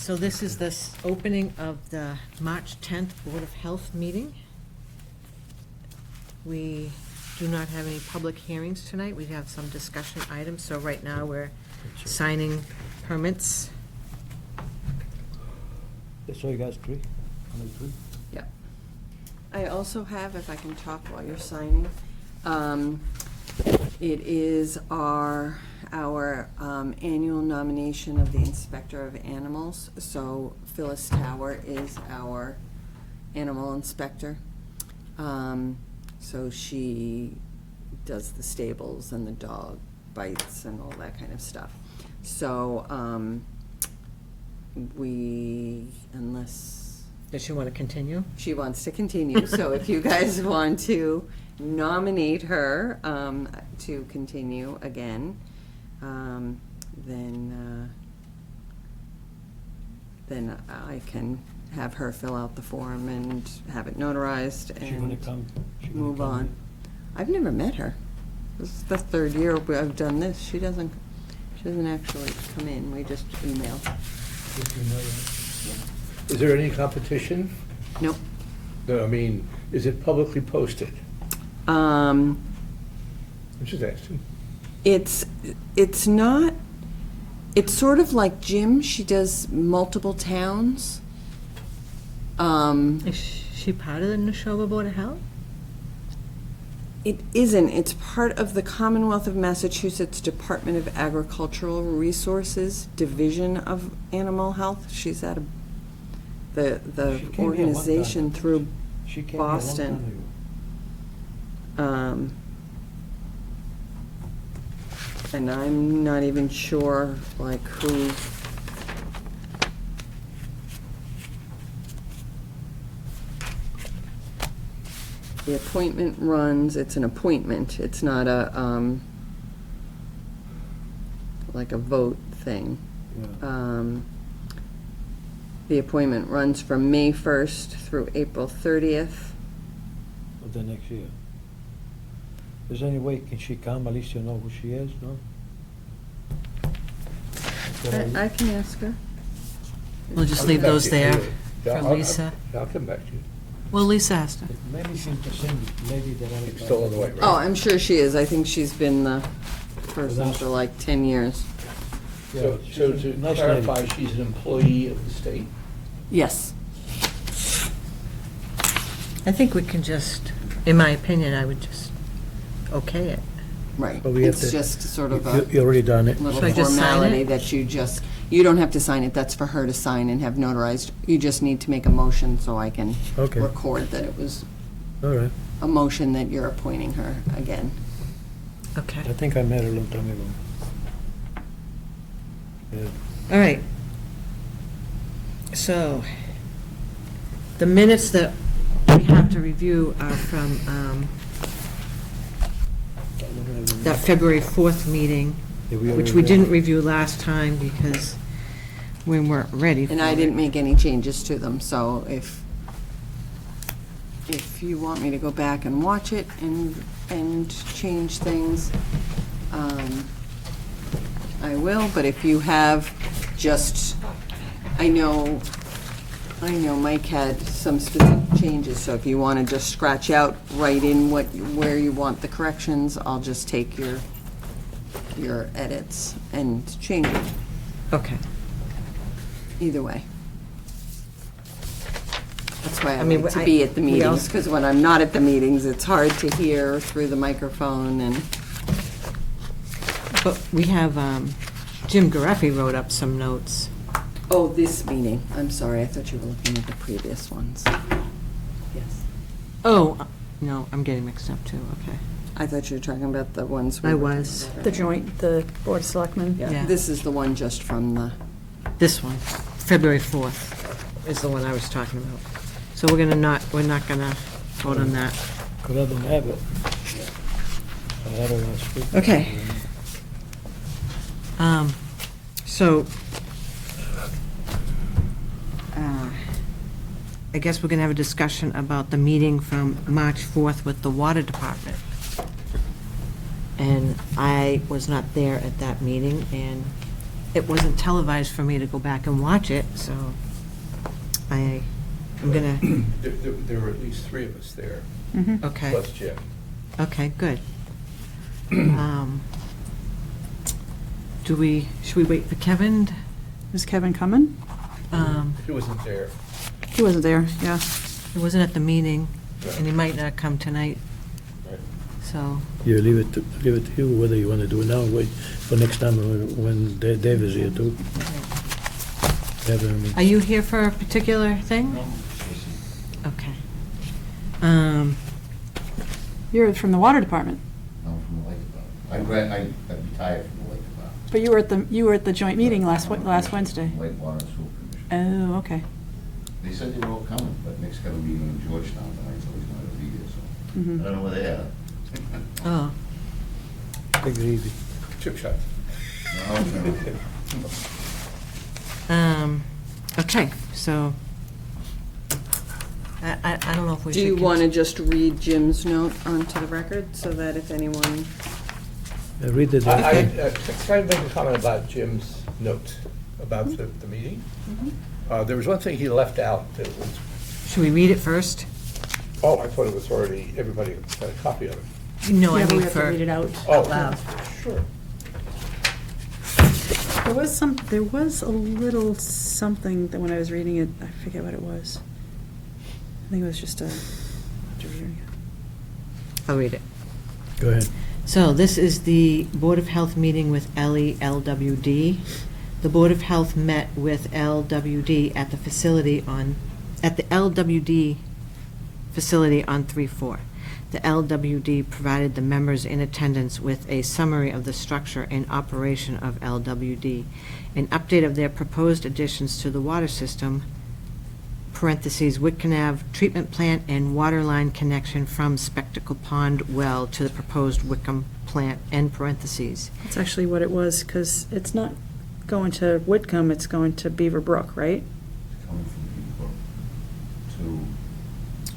So this is the opening of the March 10th Board of Health meeting. We do not have any public hearings tonight. We have some discussion items, so right now we're signing permits. So you guys agree? Only three? Yep. I also have, if I can talk while you're signing, it is our annual nomination of the Inspector of Animals. So Phyllis Tower is our animal inspector. So she does the stables and the dog bites and all that kind of stuff. So unless Does she want to continue? she wants to continue, so if you guys want to nominate her to continue again, then I can have her fill out the form and have it notarized She gonna and come? She gonna move come on. I've never met her. This is the third year I've done this. She doesn't actually come in. We just email. If you know that. Is there any competition? Nope. No, I mean, is it publicly posted? I'm just asking. It's not, it's sort of like Jim. She does multiple towns. Is she part of the Neshoba Board of Health? It isn't. It's part of the Commonwealth of Massachusetts Department of Agricultural Resources Division of Animal Health. She's at the She came here one organization time. through She came here a long Boston. time ago. And I'm not even sure, like, who. The appointment runs, it's an appointment, it's not a, like a vote thing. Yeah. The appointment runs from May 1st through April 30th. Of the next year. Is there any way, can she come, at least you know who she is, no? I can ask her. We'll just I'll leave come back those to you. there Yeah, for I'll- Lisa. I'll come back to you. Well, Lisa asked her. Maybe she's the same lady that I. She's still on the way, right? Oh, I'm sure she is. I think she's been the person That's- for like 10 years. So she's so a to nice clarify, lady. she's an employee of the state? Yes. I think we can just, in my opinion, I would just okay it. Right. But we have It's to- just sort of a You already done it. little Should I just sign formality it? that you don't have to sign it. That's for her to sign and have notarized. You just need to make a motion so I can Okay. record that it was All right. a motion that you're appointing her again. Okay. I think I met her a long time ago. Yeah. All right. So, the minutes that we have to review are from that February 4th meeting, which we didn't review last time because we weren't ready for it. And I didn't make any changes to them, so if you want me to go back and watch it and change things, I will, but if you have just, I know Mike had some specific changes, so if you want to just scratch out, write in where you want the corrections, I'll just take your edits and change it, Okay. either way. That's why I mean, like to be at the we meetings, also- because when I'm not at the meetings, it's hard to hear through the microphone and. But we have, Jim Gareffi wrote up some notes. Oh, this meeting. I'm sorry, I thought you were looking at the previous ones. Yes. Oh, no, I'm getting mixed up too, okay. I thought you were talking about the ones we I were was. talking The about. joint, the Board of Selectmen? Yeah, Yeah. this is the one just from the, This one, February 4th, is the one I was talking about. So we're not gonna vote on that. Could I don't have it? I had it last week. Okay. So, I guess we're gonna have a discussion about the meeting from March 4th with the Water Department. And I was not there at that meeting, and it wasn't televised for me to go back and watch it, so I'm gonna, There were at least three of us there, okay, plus Jim. okay, good. Should we wait for Kevin? Is Kevin coming? He wasn't there. He wasn't there, yeah. He wasn't at the meeting, and he might not come tonight, Right. so, You leave it to you, whether you want to do it now or wait for next time when Dave is here too. Have him- are you here for a particular thing? Okay. You're from the water department, I'm from the Lake Department. I retired from the Lake Department. but you were at the joint meeting last Wednesday. Lake Water and Sewer Commission. Oh, okay. They said they were all coming, but Nick's got a meeting in Georgetown tonight, so he's not gonna be here, so. Mhm. I don't know where they are. Oh, Take it easy. Chip shot. No. okay, so, I don't know if we should. Do you want to just read Jim's note onto the record, so that if anyone, Read it. Can I make a comment about Jim's note about the meeting? There was one thing he left out that was, Should we read it first? oh, I thought it was already, everybody had a copy of it. No, I Yeah, but we mean have to read it out Oh, loud. Sure. There was a little something that when I was reading it, I forget what it was. I think it was just a. I'll read it. Go ahead. So this is the Board of Health meeting with LELWD. The Board of Health met with LWD at the LWD facility on 3/4. The LWD provided the members in attendance with a summary of the structure and operation of LWD, an update of their proposed additions to the water system, parentheses, Whitcomb Ave treatment plant and water line connection from Spectacle Pond well to the proposed Whitcomb plant, end parentheses. That's actually what it was, because it's not going to Whitcomb, it's going to Beaver Brook, right? It's coming from Beaver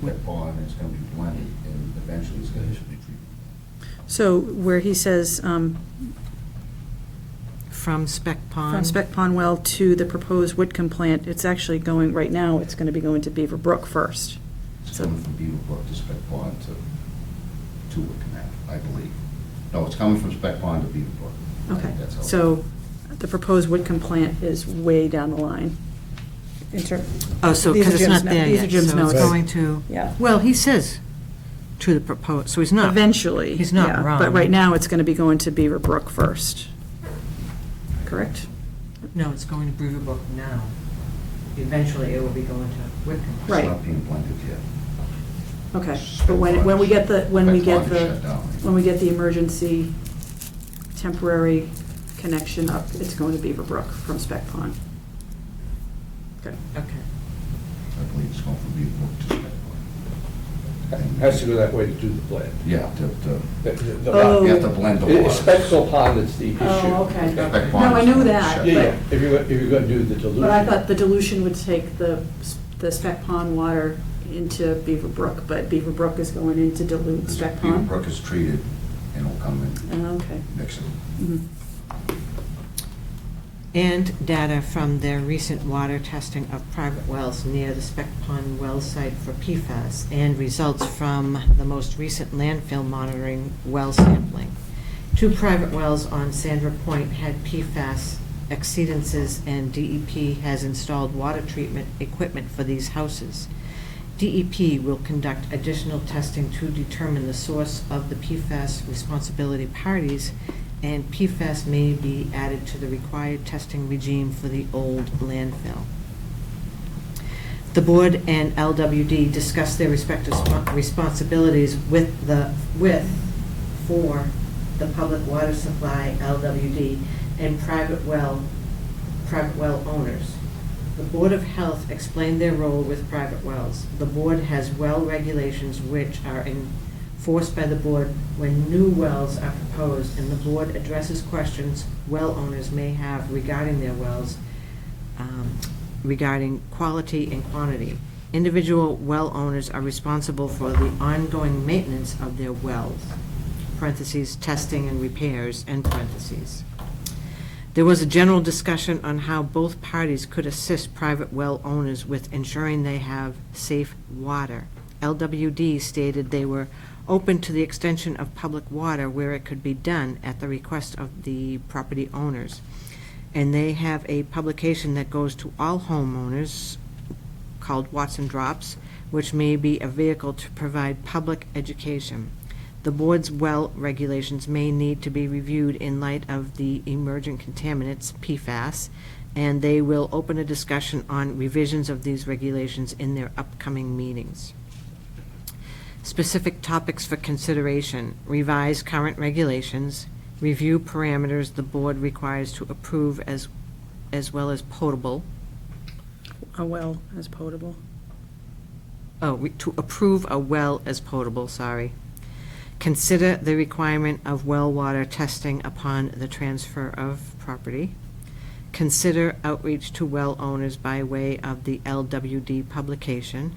to Wet Pond, it's gonna be blended, and eventually it's gonna be treated. So where he says, From Spec Pond. from Spec Pond Well to the proposed Whitcomb plant, it's actually going, right now, it's going to be going to Beaver Brook first. It's So- coming from Beaver Brook to Spec Pond to Whitcomb Ave, I believe. No, it's coming from Spec Pond to Beaver Brook. I Okay, think that's how- so the proposed Whitcomb plant is way down the line. Oh, so, These are because it's Jim's not there These are yet, Jim's so notes. it's going to, Yeah. well, he says to the proposed, so he's not. Eventually. He's not yeah, wrong. But right now, it's going to be going to Beaver Brook first. Correct? No, it's going to Beaver Brook now. Eventually, it will be going to Whitcomb. Right. It's not being blended yet. Okay, but when we get the, when we Spec get Pond is the, shut down. when we get the emergency temporary connection up, it's going to Beaver Brook from Spec Pond. Okay. Okay. I believe it's going from Beaver Brook to Spec Pond. Has to go that way to do the blend. Yeah, Oh. you have to blend the It's water. Spectacle Pond that's the issue. Oh, okay. Spec No, Pond I is knew gonna be that, shut Yeah, down. yeah, if you're going to do the dilution. But I thought the dilution would take the Spec Pond water into Beaver Brook, but Beaver Brook is going in to dilute Because Spec Beaver Pond? Brook is treated and will come in, Oh, okay. mix it. Mhm. And data from their recent water testing of private wells near the Spec Pond well site for PFAS, and results from the most recent landfill monitoring well sampling. 2 private wells on Sandra Point had PFAS exceedances, and DEP has installed water treatment equipment for these houses. DEP will conduct additional testing to determine the source of the PFAS responsibility parties, and PFAS may be added to the required testing regime for the old landfill. The board and LWD discussed their respective responsibilities for the public water supply, LWD, and private well owners. The Board of Health explained their role with private wells. The board has well regulations which are enforced by the board when new wells are proposed, and the board addresses questions well owners may have regarding their wells, regarding quality and quantity. Individual well owners are responsible for the ongoing maintenance of their wells, parentheses, testing and repairs, end parentheses. There was a general discussion on how both parties could assist private well owners with ensuring they have safe water. LWD stated they were open to the extension of public water where it could be done at the request of the property owners. And they have a publication that goes to all homeowners called Watson Drops, which may be a vehicle to provide public education. The board's well regulations may need to be reviewed in light of the emerging contaminants, PFAS, and they will open a discussion on revisions of these regulations in their upcoming meetings. Specific topics for consideration: revise current regulations, review parameters the board requires to approve as well as potable. A well as potable. To approve a well as potable, sorry. Consider the requirement of well water testing upon the transfer of property. Consider outreach to well owners by way of the LWD publication.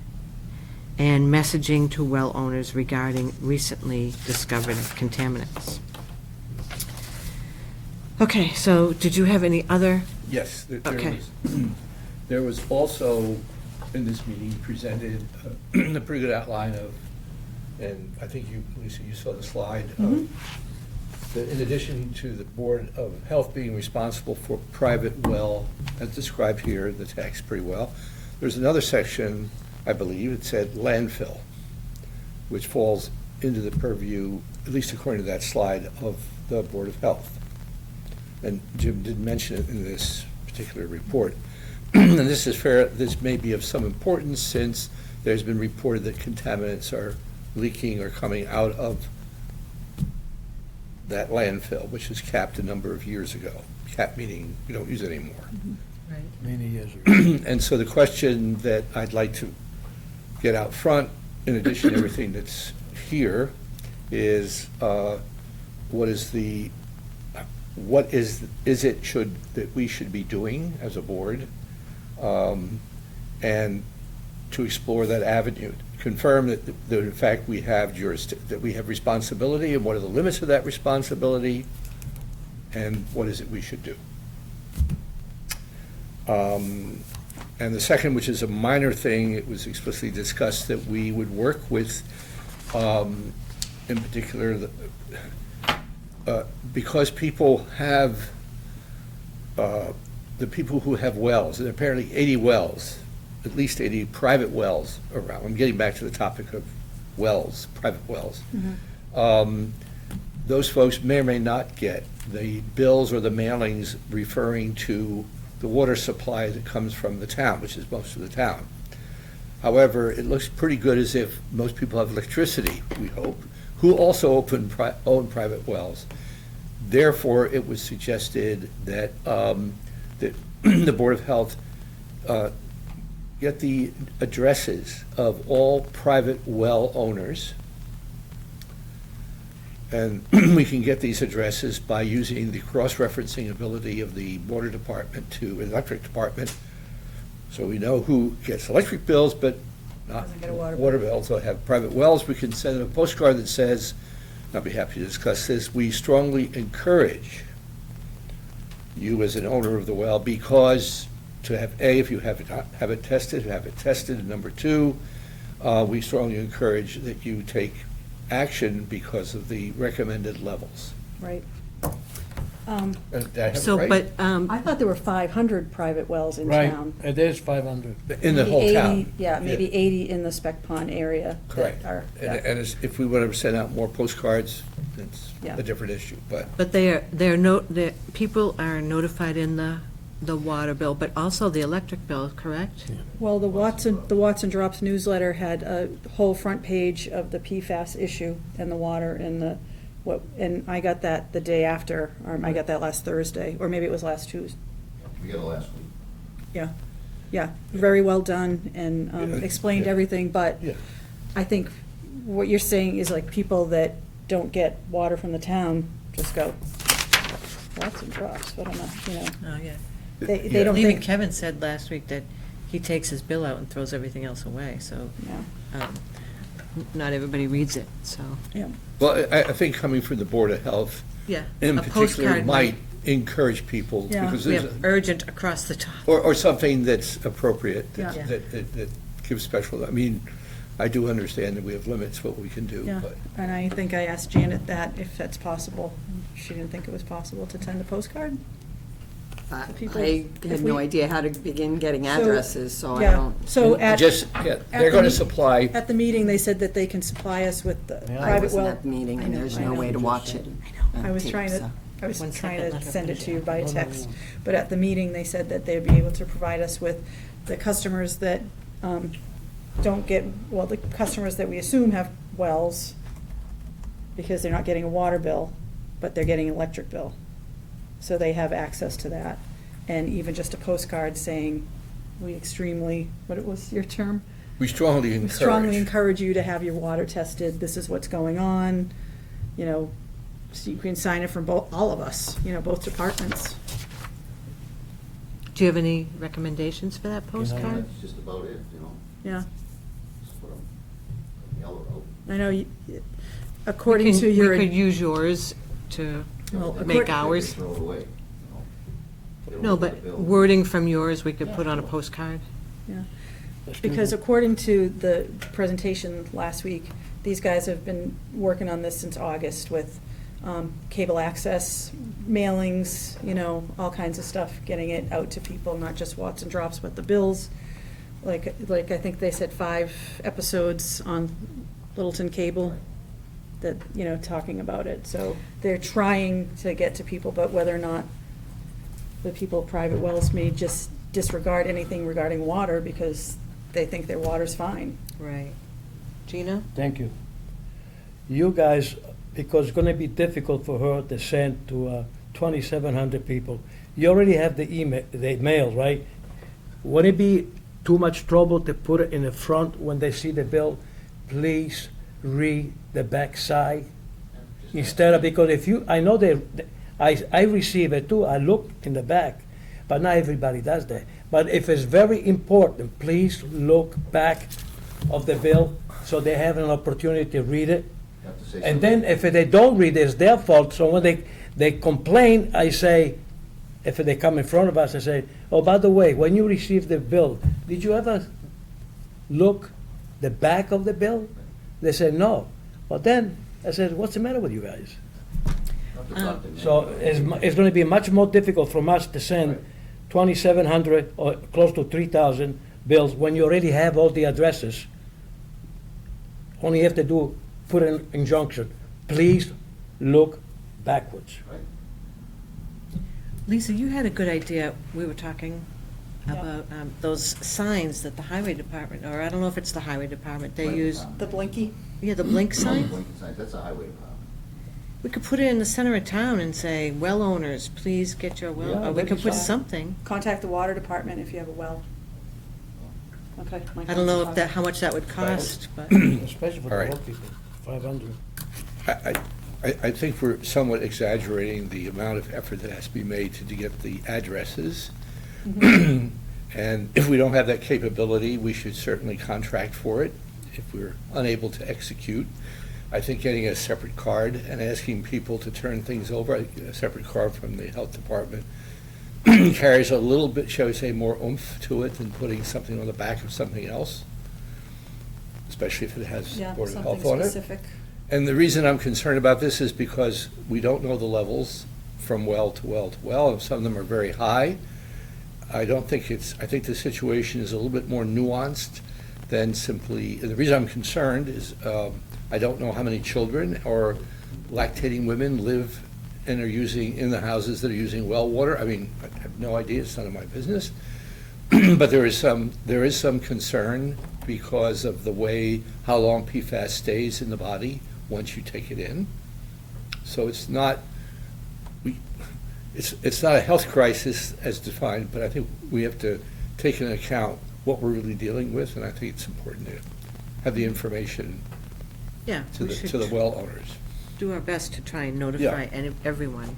And messaging to well owners regarding recently discovered contaminants. Okay, so did you have any other? Yes, Okay. There was also, in this meeting, presented a pretty good outline of, and I think you, Lisa, you saw the slide, of that in addition to the Board of Health being responsible for private well, as described here in the text pretty well, there's another section, I believe, it said landfill, which falls into the purview, at least according to that slide, of the Board of Health. And Jim did mention it in this particular report. And this is fair, this may be of some importance since there's been reported that contaminants are leaking or coming out of that landfill, which was capped a number of years ago. Capped meaning we don't use it anymore. Many years ago. And so the question that I'd like to get out front, in addition to everything that's here, is what is that we should be doing as a board, and to explore that avenue, confirm that in fact we have that we have responsibility, and what are the limits of that responsibility, and what is it we should do. And the second, which is a minor thing, it was explicitly discussed that we would work with, in particular, because people have, the people who have wells, and apparently 80 wells, at least 80 private wells around. I'm getting back to the topic of wells, private wells. Those folks may or may not get the bills or the mailings referring to the water supply that comes from the town, which is most of the town. However, it looks pretty good as if most people have electricity, we hope, who also own private wells. Therefore, it was suggested that that the Board of Health get the addresses of all private well owners, and we can get these addresses by using the cross-referencing ability of the water department to electric department, so we know who gets electric bills, but not Doesn't get a water water bills. So have private wells, we can send them a postcard that says, I'll be happy to discuss this, we strongly encourage you as an owner of the well, because to have, A, if you have it tested, have it tested, and number two, we strongly encourage that you take action because of the recommended levels. Right. Did I have it So, right? but, I thought there were 500 private wells in Right, town. it is 500. In the Maybe whole 80 town. Yeah, maybe 80 in the Spec Pond area. that Correct. are- And yeah. and if we want to send out more postcards, it's Yeah. a different issue, but. but people are notified in the water bill, but also the electric bill, correct? Well, the Watson Drops newsletter had a whole front page of the PFAS issue and the water and and I got that the day after, or I got that last Thursday, or maybe it was last Tuesday. We got it last week. Yeah, yeah, very well done and Yeah, explained yeah. everything, but Yeah. I think what you're saying is like people that don't get water from the town just go, Watson Drops, what am I, you know, Oh, yeah. they Yeah. don't Even think. Kevin said last week that he takes his bill out and throws everything else away, so Yeah, not everybody reads it, so. yeah. Well, I think coming from the Board of Health, Yeah. in a particular, postcard might encourage people, Yeah. because We there's, have urgent across the top. or something that's appropriate, Yeah. that gives special, I mean, I do understand that we have limits what we can do, Yeah, but. and I think I asked Janet that, if that's possible. She didn't think it was possible to send a postcard. people- I if had no we- idea how to begin getting So, addresses, so I Yeah, don't. so at, Just, yeah, at they're the gonna me- supply, at the meeting, they said that they can supply us with the Yeah. I private wasn't well. at the meeting, I and know, there's I no know. way to watch it. I was on trying tape, to, so. I was One trying second, to let her send it finish to you it. by No, no, text. no. But at the meeting, they said that they'd be able to provide us with the customers that don't get, well, the customers that we assume have wells, because they're not getting a water bill, but they're getting an electric bill. So they have access to that. And even just a postcard saying, we extremely, what was your term? we strongly We strongly encourage. encourage you to have your water tested, this is what's going on, you know, so you can sign it from both, all of us, you know, both departments. Do you have any recommendations for that postcard? That's just about it, you know, Yeah, just put a yellow out. I know, according We to can- your. We could use yours to Well, make accord- ours. Throw it away, you know. Get No, over the but bill. wording from yours, we could put on a postcard. Yeah. Let's do Because that. according to the presentation last week, these guys have been working on this since August with cable access, mailings, you know, all kinds of stuff, getting it out to people, not just Watts and Drops, but the bills. Like I think they said 5 episodes on Littleton Cable that, you know, talking about it. So they're trying to get to people, but whether or not the people at private wells may just disregard anything regarding water because they think their water's fine. Right. Gina? Thank you. You guys, because it's gonna be difficult for her to send to 2,700 people. You already have the mail, right? Would it be too much trouble to put it in the front when they see the bill? Please read the back side instead of, because if you, I know I receive it too, I look in the back, but not everybody does that. But if it's very important, please look back of the bill so they have an opportunity to read it. You have to say And something. then if they don't read it, it's their fault. So when they complain, I say, if they come in front of us, I say, oh, by the way, when you received the bill, did you ever look the back of the bill? They said, no. Well, then, I said, what's the matter with you guys? Not to talk to me. So it's going to be much more difficult from us to send Right. 2,700 or close to 3,000 bills when you already have all the addresses. Only have to do, put an injunction, please look backwards. Right. Lisa, you had a good idea. We were talking Yeah. about those signs that the highway department, or I don't know if it's the highway department, they Highway use, department. The blinky? yeah, the blink sign. Blinking signs, that's a highway department. We could put it in the center of town and say, well owners, please get your well, Yeah, or we that'd could be put fine. something. Contact the water department if you have a well. Okay. I don't know if that, how much that would cost, but. Especially for All the right. old people, 500. I think we're somewhat exaggerating the amount of effort that has to be made to get the addresses. And if we don't have that capability, we should certainly contract for it if we're unable to execute. I think getting a separate card and asking people to turn things over, a separate card from the health department, carries a little bit, shall we say, more oomph to it than putting something on the back of something else, especially if it has Yeah, Board of something Health on it. specific. And the reason I'm concerned about this is because we don't know the levels from well to well to well, and some of them are very high. I think the situation is a little bit more nuanced than simply, and the reason I'm concerned is I don't know how many children or lactating women live and are using, in the houses that are using well water. I mean, I have no idea, it's none of my business. But there is some concern because of the way, how long PFAS stays in the body once you take it in. So it's not a health crisis as defined, but I think we have to take into account what we're really dealing with, and I think it's important to have the information Yeah, to we the well owners. do our best to try and notify everyone.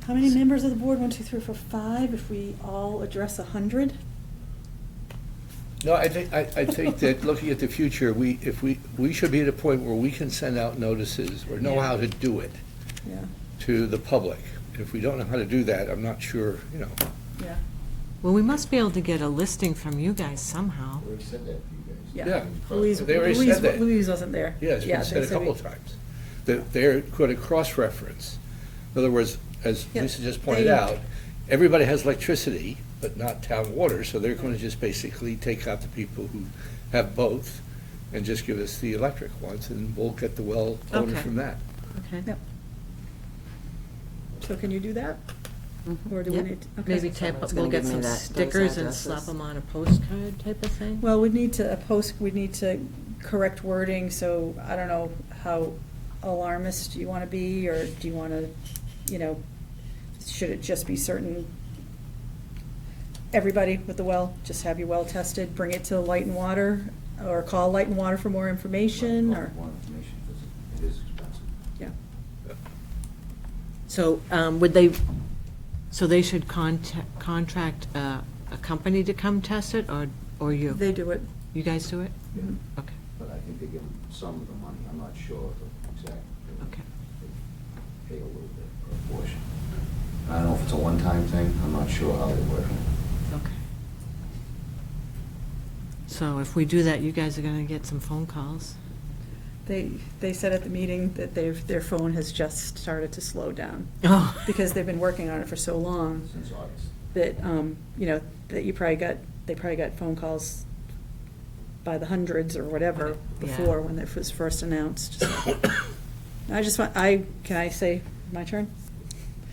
How many members of the board? 1, 2, 3, 4, 5. If we all address 100? No, I think that looking at the future, we should be at a point where we can send out notices or know Yeah. how to do it Yeah. to the public. If we don't know how to do that, I'm not sure, you know. Yeah, Well, we must be able to get a listing from you guys somehow. We already said that to you guys. yeah. Yeah. Louise, They already Louise, said that. Louise wasn't there. Yeah, it's been said they a said couple we- of times, that they're going to cross-reference. In other words, as Yeah, Lisa just pointed they- out, everybody has electricity, but not town water, so they're going to just basically take out the people who have both and just give us the electric ones, and we'll get the well owners Okay. from that. Okay. Yep. So can you do that? Mhm. Or do we Yep. need? okay. Maybe type Someone's up, we'll gonna get give me some those stickers and addresses. slap them on a postcard type of thing? Well, we need to, we need to correct wording, so I don't know how alarmist you want to be, or do you want to, you know, should it just be certain, everybody with the well, just have your well tested, bring it to Light and Water, or call Light and Water for more information, or, More information, because it is expensive. yeah. So, so they should contract a company to come test it, or you? They do it. You guys do it? Yeah. Okay, But I think they give them some of the money, I'm not sure of the exact. okay. They pay a little bit for a portion. I don't know if it's a one-time thing, I'm not sure how they work it. Okay. So if we do that, you guys are gonna get some phone calls. They said at the meeting that their phone has just started to slow down, Oh. because they've been working on it for so long. Since August. That, you know, that they probably got phone calls by the hundreds or whatever Yeah. before, when it was first announced. So, can I say my turn?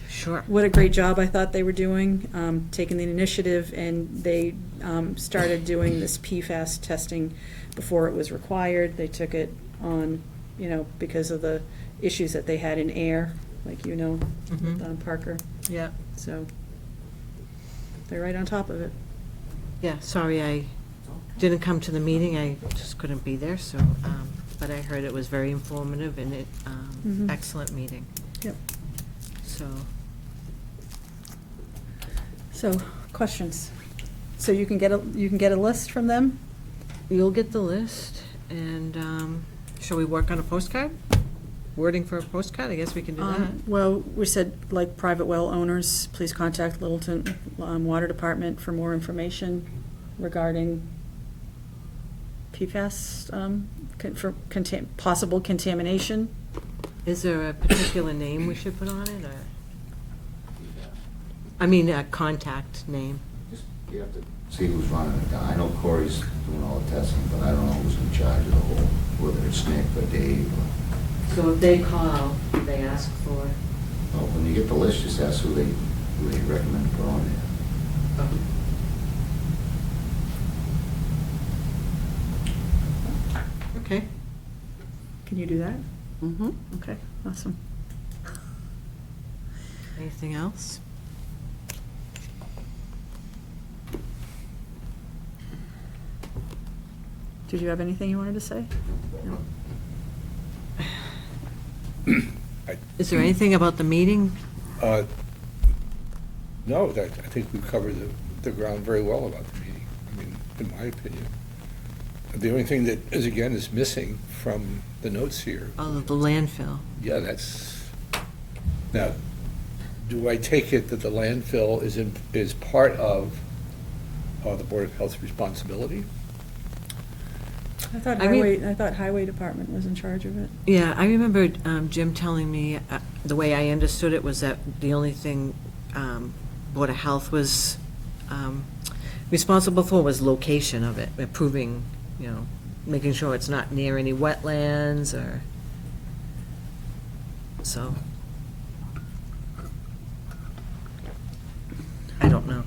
Sure. What a great job I thought they were doing, taking the initiative, and they started doing this PFAS testing before it was required. They took it on, you know, because of the issues that they had in air, like you know, with Mhm. Parker. Yeah. So they're right on top of it. Yeah, sorry I didn't come to the meeting, I just couldn't be there, so, but I heard it was very informative and Mhm. excellent meeting, Yep. so. So, questions? So you can get a list from them? You'll get the list, and shall we work on a postcard? Wording for a postcard, I guess we can do that. Well, we said, like, private well owners, please contact Littleton Water Department for more information regarding PFAS, possible contamination. Is there a particular name we should put on it, or, I mean, a contact name? Just, you have to see who's running it down. I know Corey's doing all the testing, but I don't know who's in charge of the whole, whether it's Nick or Dave or. So if they call, they ask for? Well, when you get the list, just ask who they recommend to put on there. Okay. Can you do that? Mm-hmm. Okay, awesome. Anything else? Did you have anything you wanted to say? No. Is there anything about the meeting? No, I think we've covered the ground very well about the meeting, I mean, in my opinion. The only thing that is, again, is missing from the notes here, Oh, the landfill. yeah, that's, now, do I take it that the landfill is part of the Board of Health's responsibility? I thought I mean- Highway Department was in charge of it. Yeah, I remember Jim telling me, the way I understood it was that the only thing Board of Health was responsible for was location of it, approving, you know, making sure it's not near any wetlands or, so. I don't know.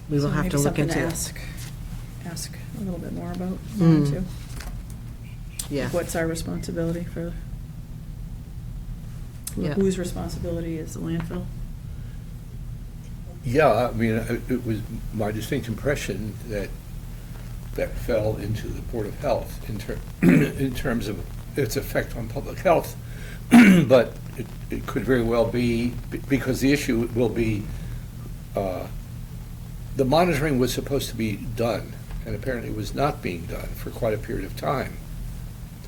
We will So have maybe to look something into to it. ask a little bit more about, Mm. too. Yeah. What's our responsibility for, Yeah. whose responsibility is the landfill? Yeah, I mean, it was my distinct impression that that fell into the Board of Health in terms of its effect on public health. But it could very well be, because the issue will be, the monitoring was supposed to be done, and apparently was not being done for quite a period of time.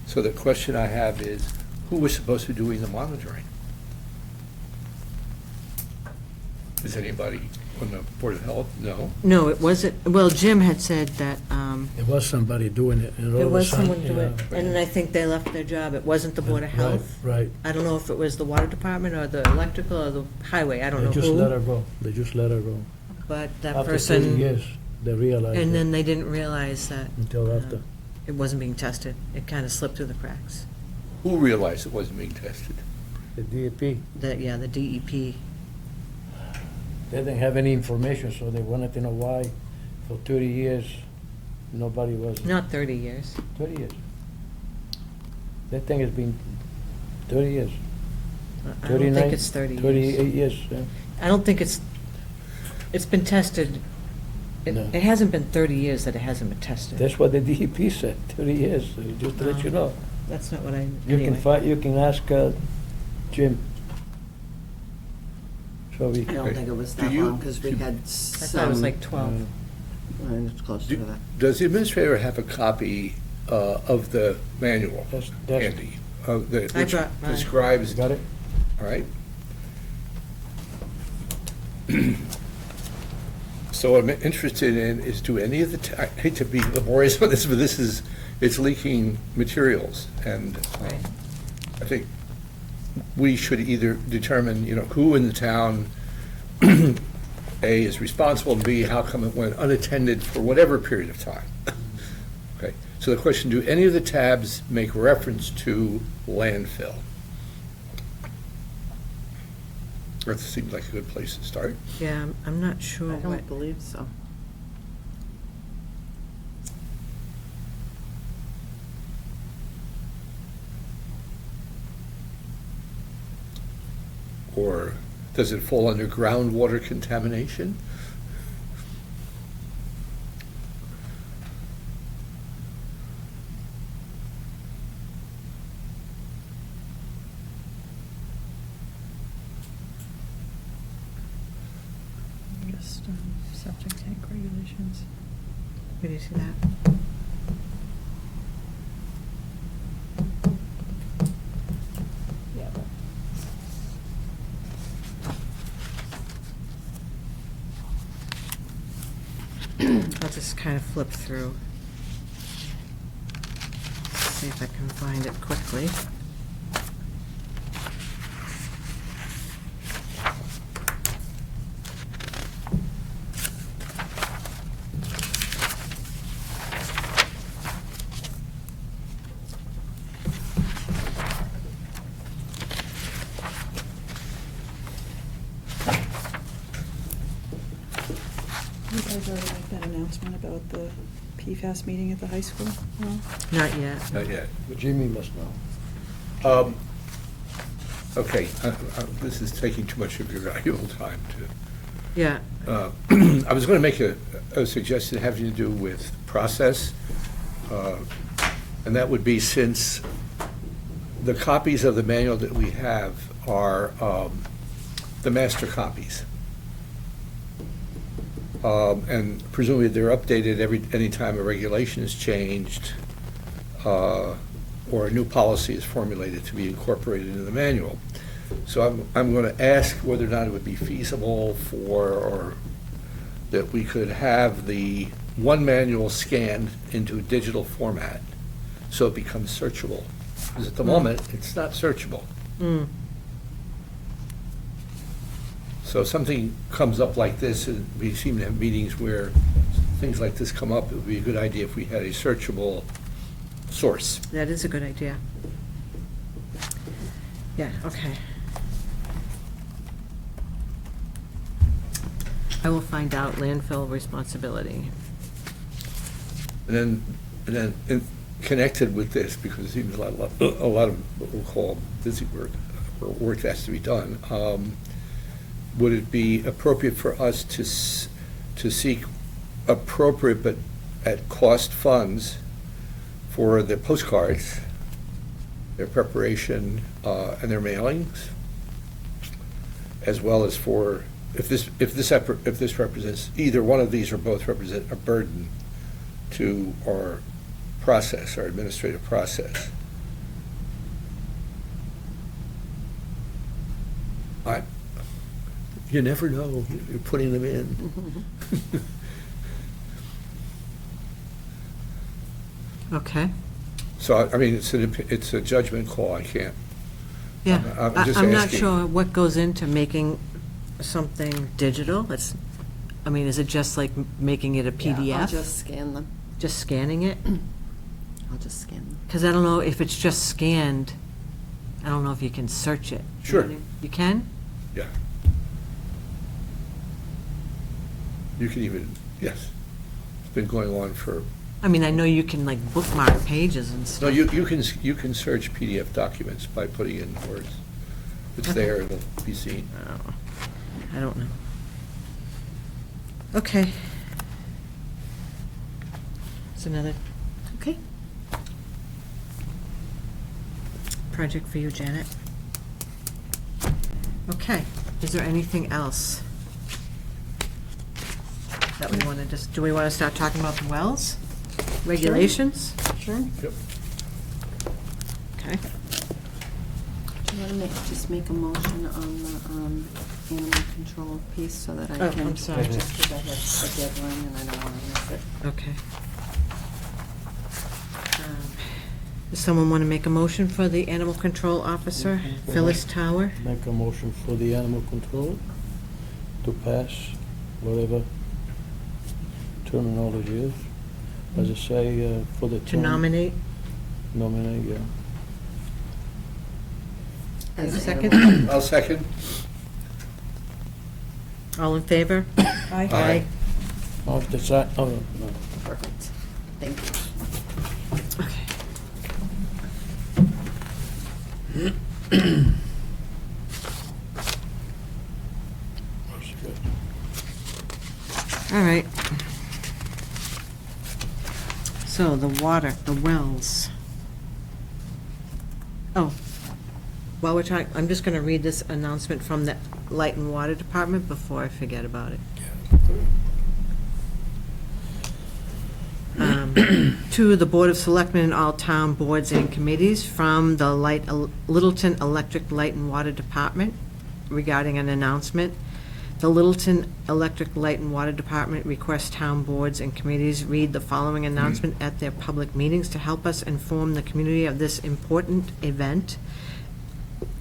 So the question I have is, who was supposed to be doing the monitoring? Is anybody on the Board of Health? No? No, it wasn't, well, Jim had said that There was somebody doing it, and all there of a was sudden, someone doing it, yeah. and then I think they left their job. It wasn't the Board of Right, Health. Right. I don't know if it was the Water Department or the Electrical or the Highway, I don't know They just let her who. go. They just let her go. But that After 30 person, years, they realized and it then they didn't realize that until after. it wasn't being tested. It kind of slipped through the cracks. Who realized it wasn't being tested? The DEP, Yeah, the E DEP. they didn't have any information, so they wanted to know why for 30 years, nobody was, Not 30 years. 30 years. That thing has been 30 years. I don't 39, think it's 30 years. 38 years. I don't think it's been tested. No. It hasn't been 30 years that it hasn't been tested. That's what the DEP said, 30 years, just to let you know. That's not what I, You can anyway. you can ask Jim. So we, I don't think it was Do that you- long, because we had I some. thought it was like 12. It's close to that. Does the administrator have a copy of the manual, that's, Andy? I Which brought mine. describes, got it? all right? So what I'm interested in is, do any of the, I hate to be laborious on this, but it's leaking materials. And Right. I think we should either determine, who in the town, A, is responsible, and B, how come it went unattended for whatever period of time. Okay, so the question, do any of the tabs make reference to landfill? That seems like a good place to start. Yeah, I'm not sure I what. don't believe so. Or does it fall under groundwater contamination? Just septic tank regulations. Where do you see that? Yeah. I'll just kind of flip through. See if I can find it quickly. You guys already make that announcement about the PFAS meeting at the high school? No? Not yet. Not yet. Jimmy must know. Okay, this is taking too much of your valuable time to. Yeah, I was going to make a suggestion having to do with process, and that would be, since the copies of the manual that we have are the master copies, and presumably they're updated any time a regulation is changed, or a new policy is formulated to be incorporated into the manual. So I'm going to ask whether or not it would be feasible or that we could have the one manual scanned into a digital format so it becomes searchable. Because at the moment, it's not searchable. mm, So if something comes up like this, and we seem to have meetings where things like this come up, it would be a good idea if we had a searchable source. that is a good idea. Yeah, okay. I will find out landfill responsibility. And then connected with this, because it seems a lot of what we'll call busy work, or work that has to be done, would it be appropriate for us to seek appropriate but at cost funds for the postcards, their preparation, and their mailings, as well as for, if this represents, either one of these or both represent a burden to our process, our administrative process. You never know, you're putting them in. Okay. So, I mean, it's a judgment call, I can't. Yeah, I'm just I'm not asking. sure what goes into making something digital. I mean, is it just like making it a Yeah, PDF? I'll just scan them. Just scanning it? I'll just scan them. Because I don't know if it's just scanned, I don't know if you can search it. Sure. You can? Yeah. You can even, yes. It's been going on for, I mean, I know you can like bookmark pages and stuff. no, you can search PDF documents by putting in words. It's there, it'll be seen. Oh, I don't know. Okay. It's another Okay. project for you, Janet. Okay, is there anything else that we want to just, do we want to start talking about the wells? Regulations? Sure. Yep. Okay. Do you want to just make a motion on the animal control piece so that I Oh, can? I'm sorry. Just because I have a deadline and I don't want to miss it. Okay. Does someone want to make a motion for the animal control officer, Phyllis Tower? Make a motion for the animal control to pass whatever terminology is. As I say, for the. To nominate? Nominate, yeah. As an Second? animal- I'll second. All in favor? Aye. Aye. Oh, that's that, oh, no. Perfect. Thank you. Okay. That's good. All right. So the water, the wells. Oh, while we're talking, I'm just going to read this announcement from the Light and Water Department before I forget about it. To the Board of Selectmen and all town boards and committees from the Littleton Electric Light and Water Department regarding an announcement. The Littleton Electric Light and Water Department requests town boards and committees read the following announcement at their public meetings to help us inform the community of this important event.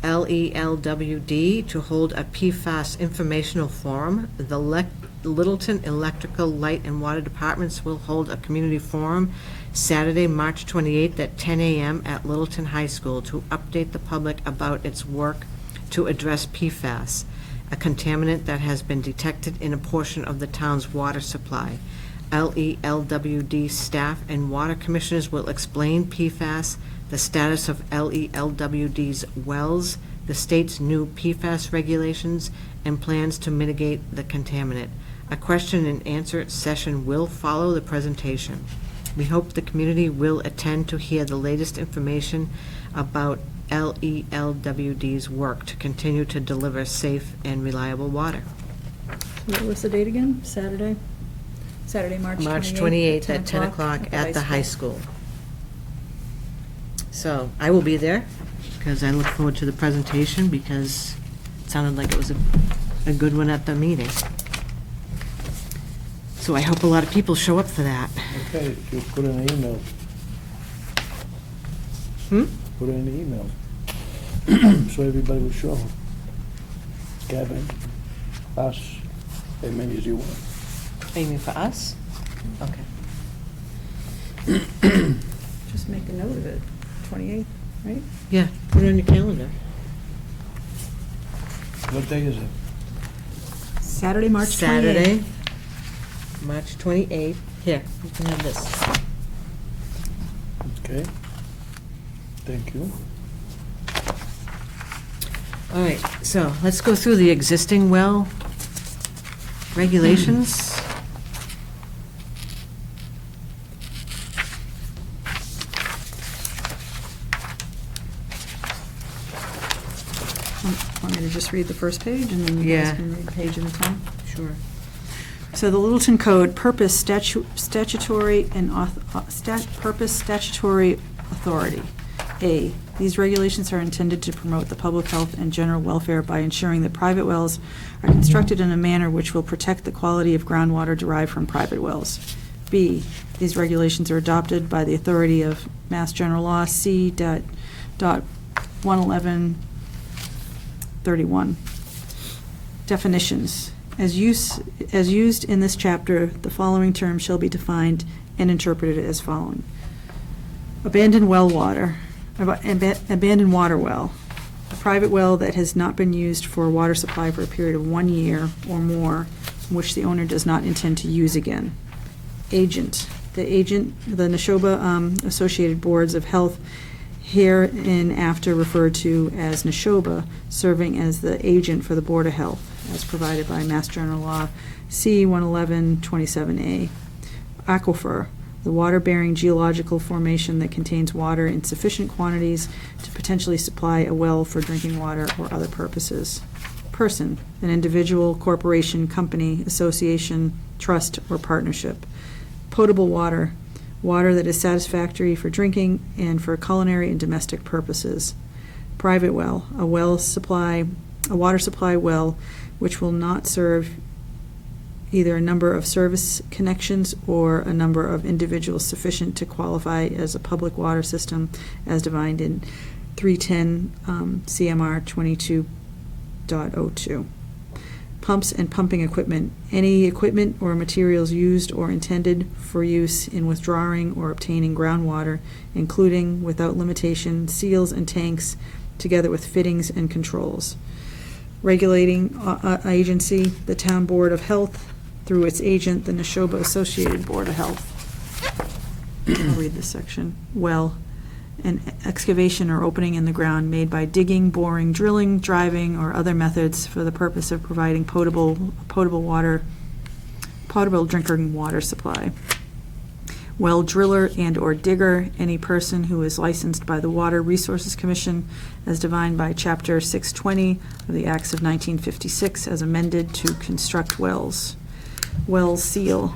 LELWD to hold a PFAS informational forum. The Littleton Electrical Light and Water Departments will hold a community forum Saturday, March 28th at 10 a.m. at Littleton High School to update the public about its work to address PFAS, a contaminant that has been detected in a portion of the town's water supply. LELWD staff and water commissioners will explain PFAS, the status of LELWD's wells, the state's new PFAS regulations, and plans to mitigate the contaminant. A question and answer session will follow the presentation. We hope the community will attend to hear the latest information about LELWD's work to continue to deliver safe and reliable water. What was the date again? Saturday? Saturday, March 28th. March 28th at 10 o'clock at the high school. So I will be there because I look forward to the presentation because it sounded like it was a good one at the meeting. So I hope a lot of people show up for that. Okay, you put in an email, put in an email, so everybody will show. Kevin, us, as many as you want. You mean for us? Okay. Just make a note of it, 28th, right? Yeah, put it on your calendar. What day is it? Saturday, March 28th. Saturday, March 28th. Here, you can have this. Okay. Thank you. All right, so let's go through the existing well regulations. Want me to just read the first page and then you Yeah. guys can read page at a time? Sure. So the Littleton Code, purpose, statutory and purpose, statutory authority. A, these regulations are intended to promote the public health and general welfare by ensuring that private wells are constructed in a manner which will protect the quality of groundwater derived from private wells. B, these regulations are adopted by the authority of Mass General Law C.11131. Definitions. As used in this chapter, the following terms shall be defined and interpreted as following. Abandoned water well, a private well that has not been used for water supply for a period of 1 year or more, which the owner does not intend to use again. Agent, the Neshoba Associated Boards of Health, hereinafter referred to as Neshoba, serving as the agent for the Board of Health, as provided by Mass General Law C-11127A. Aquifer, the water-bearing geological formation that contains water in sufficient quantities to potentially supply a well for drinking water or other purposes. Person, an individual, corporation, company, association, trust, or partnership. Potable water, water that is satisfactory for drinking and for culinary and domestic purposes. Private well, a water supply well which will not serve either a number of service connections or a number of individuals sufficient to qualify as a public water system as defined in 310 CMR 22.02. Pumps and pumping equipment, any equipment or materials used or intended for use in withdrawing or obtaining groundwater, including, without limitation, seals and tanks, together with fittings and controls. Regulating agency, the Town Board of Health, through its agent, the Neshoba Associated Board of Health. I'll read this section. Well, an excavation or opening in the ground made by digging, boring, drilling, driving, or other methods for the purpose of providing potable drinking water supply. Well driller and/or digger, any person who is licensed by the Water Resources Commission as defined by Chapter 620 of the Acts of 1956 as amended to construct wells. Well seal,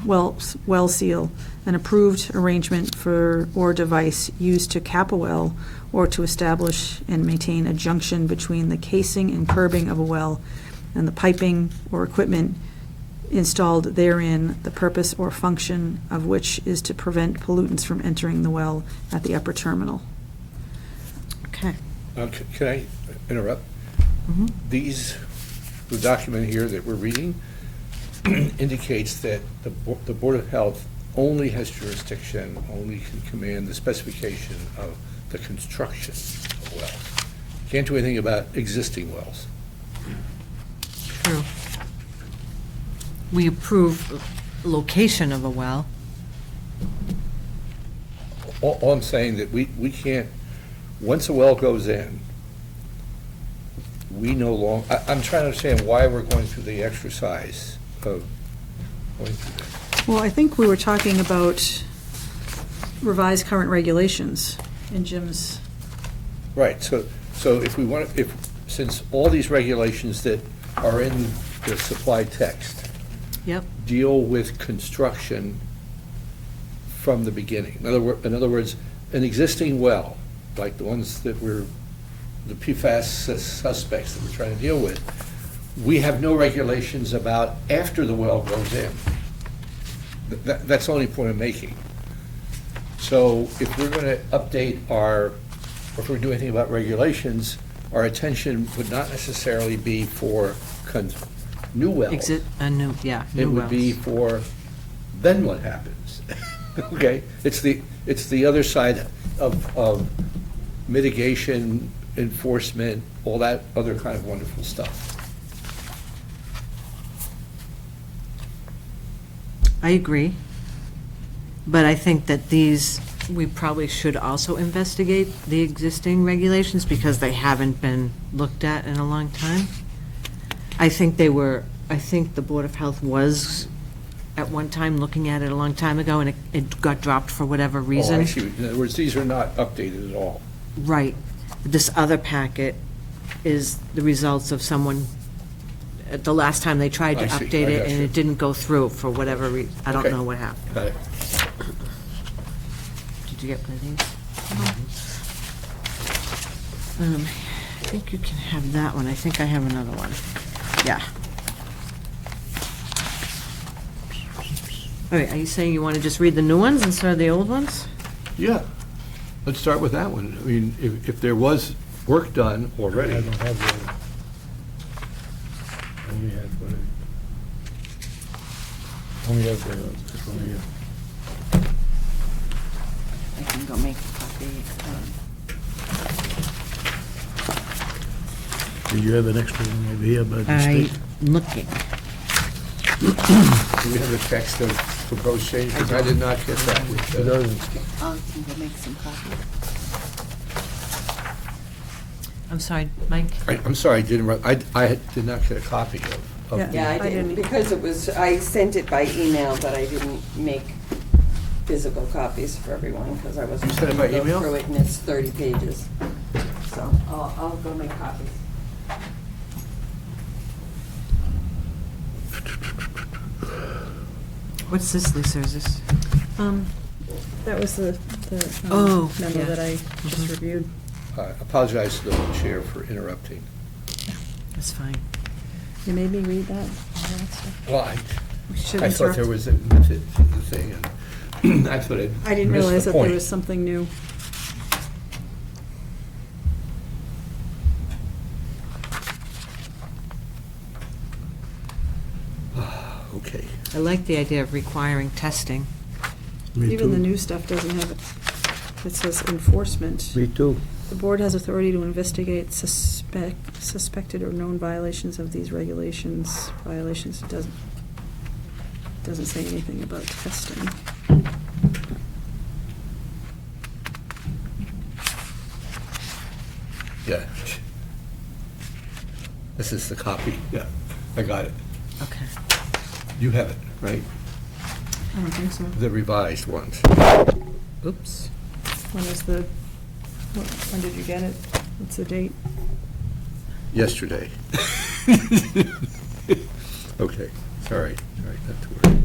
an approved arrangement for or device used to cap a well or to establish and maintain a junction between the casing and curbing of a well and the piping or equipment installed therein, the purpose or function of which is to prevent pollutants from entering the well at the upper terminal. Okay. Can I interrupt? The document here that we're reading indicates that the Board of Health only has jurisdiction, only can command the specification of the construction of wells. Can't do anything about existing wells. True. We approve location of a well. All I'm saying that we can't, once a well goes in, we no longer, I'm trying to understand why we're going through the exercise of going through this. Well, I think we were talking about revised current regulations in Jim's. Right, so if we want, since all these regulations that are in the supply text Yep. deal with construction from the beginning. In other words, an existing well, like the ones that the PFAS suspects that we're trying to deal with, we have no regulations about after the well goes in. That's the only point I'm making. So if we're going to update or if we're doing anything about regulations, our attention would not necessarily be for new wells. Exit, new It would wells. be for, then what happens? Okay? It's the other side of mitigation, enforcement, all that other kind of wonderful stuff. I agree. But I think that we probably should also investigate the existing regulations because they haven't been looked at in a long time. I think the Board of Health was at one time looking at it a long time ago and it got dropped for whatever Oh, reason. I see. In other words, these are not updated at all. Right. This other packet is the results of someone, the last time they tried to I see. update I it got and you. it didn't go through for whatever reason. I don't Okay. know what happened. Got it. Did you get one of these? I think you can have that one. I think I have another one. Yeah. All right, are you saying you want to just read the new ones instead of the old ones? Yeah, let's start with that one. I mean, if there was work done already. I don't have the, only have, only have this one here. I can go make a copy. Do you have an extra one over here by the I'm state? looking. Do we have the text of proposed change? Because I did not get that with It the... doesn't. I can go make some copies. I'm sorry, Mike? I'm sorry, I did not get a copy of Yeah. Yeah, I I didn't, didn't. because it was, I sent it by email, but I didn't make physical copies for everyone, because I wasn't. You sent it by gonna go email? through it, and it's 30 pages. So I'll go make copies. What's this, Lisa? Is this? That was the Oh, memo yeah. that I just reviewed. I apologize to the chair for interrupting. That's fine. You made me read that, all that stuff. Well, We should I thought interrupt. there was a method to the thing, and I thought I'd I didn't missed realize the that there point. was something new. Okay. I like the idea of requiring testing. Me Even the too. new stuff doesn't have it. It says enforcement. Me too. The board has authority to investigate suspected or known violations of these regulations. Violations doesn't say anything about testing. Yeah. This is the copy. Yeah, I got it. Okay. You have it, right? I don't think so. The revised ones. Oops. When did you get it? What's the date? Yesterday. Okay, sorry, not to worry.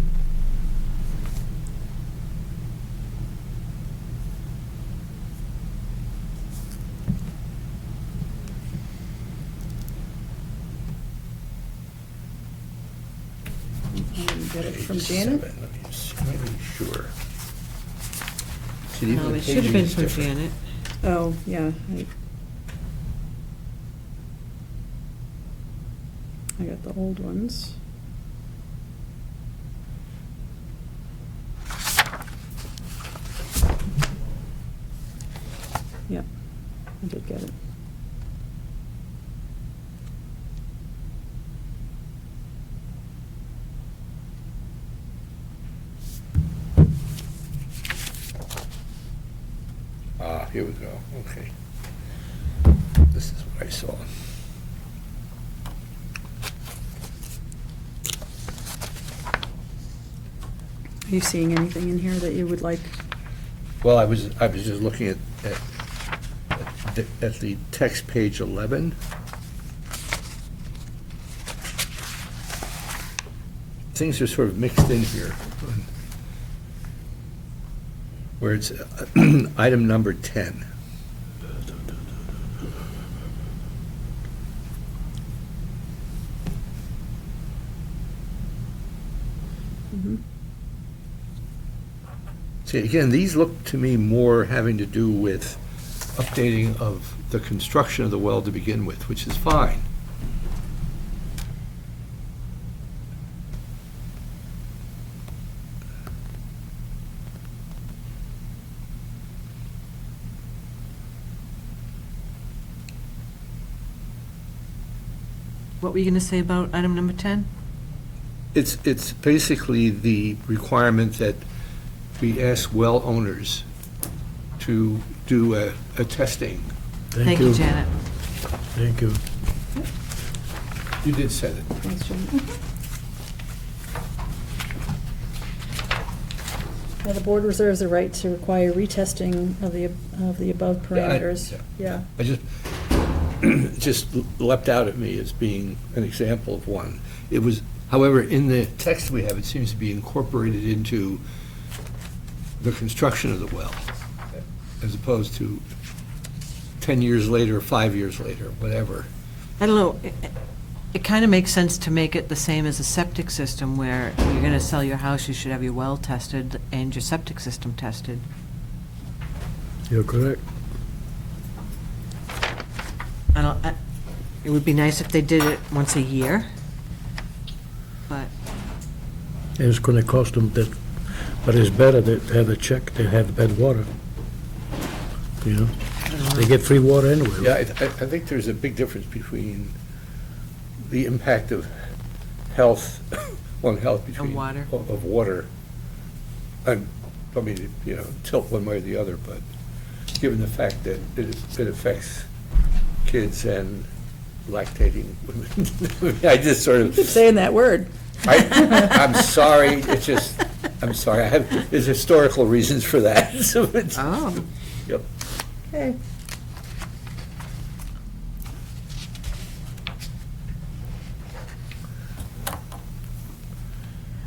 You didn't get it from Page Janet? 7, let me just make sure. See, even No, the it should have been paging's from different. Janet. Oh, yeah. I got the old ones. Yep, I did get it. Ah, here we go, okay. This is what I saw. Are you seeing anything in here that you would like? Well, I was just looking at the text, page 11. Things are sort of mixed in here. Where it's item number 10. Mhm. See, again, these look to me more having to do with updating of the construction of the well to begin with, which is fine. What were you going to say about item number 10? It's basically the requirement that we ask well owners to do a testing. Thank you, Janet. Thank you. You did send it. Thanks, Jen. The board reserves the right to require retesting of the above Yeah, parameters. Yeah. I just leapt out at me as being an example of one. It was, however, in the text we have, it seems to be incorporated into the construction of the well, as opposed to 10 years later, 5 years later, whatever. I don't know, it kind of makes sense to make it the same as a septic system, where you're going to sell your house, you should have your well tested and your septic system tested. You're correct. It would be nice if they did it once a year, but, And it's gonna cost them that, but it's better to have a check, they have bad water. You know, they get free water anyway. Yeah, I think there's a big difference between the impact of health, on health between. water. Of water. And, I mean, you know, tilt one way or the other, but given the fact that it affects kids and lactating women, I just sort of. Keep saying that word. I'm sorry, it's just, I'm sorry, there's historical reasons for that, so it's, oh, yep. Okay.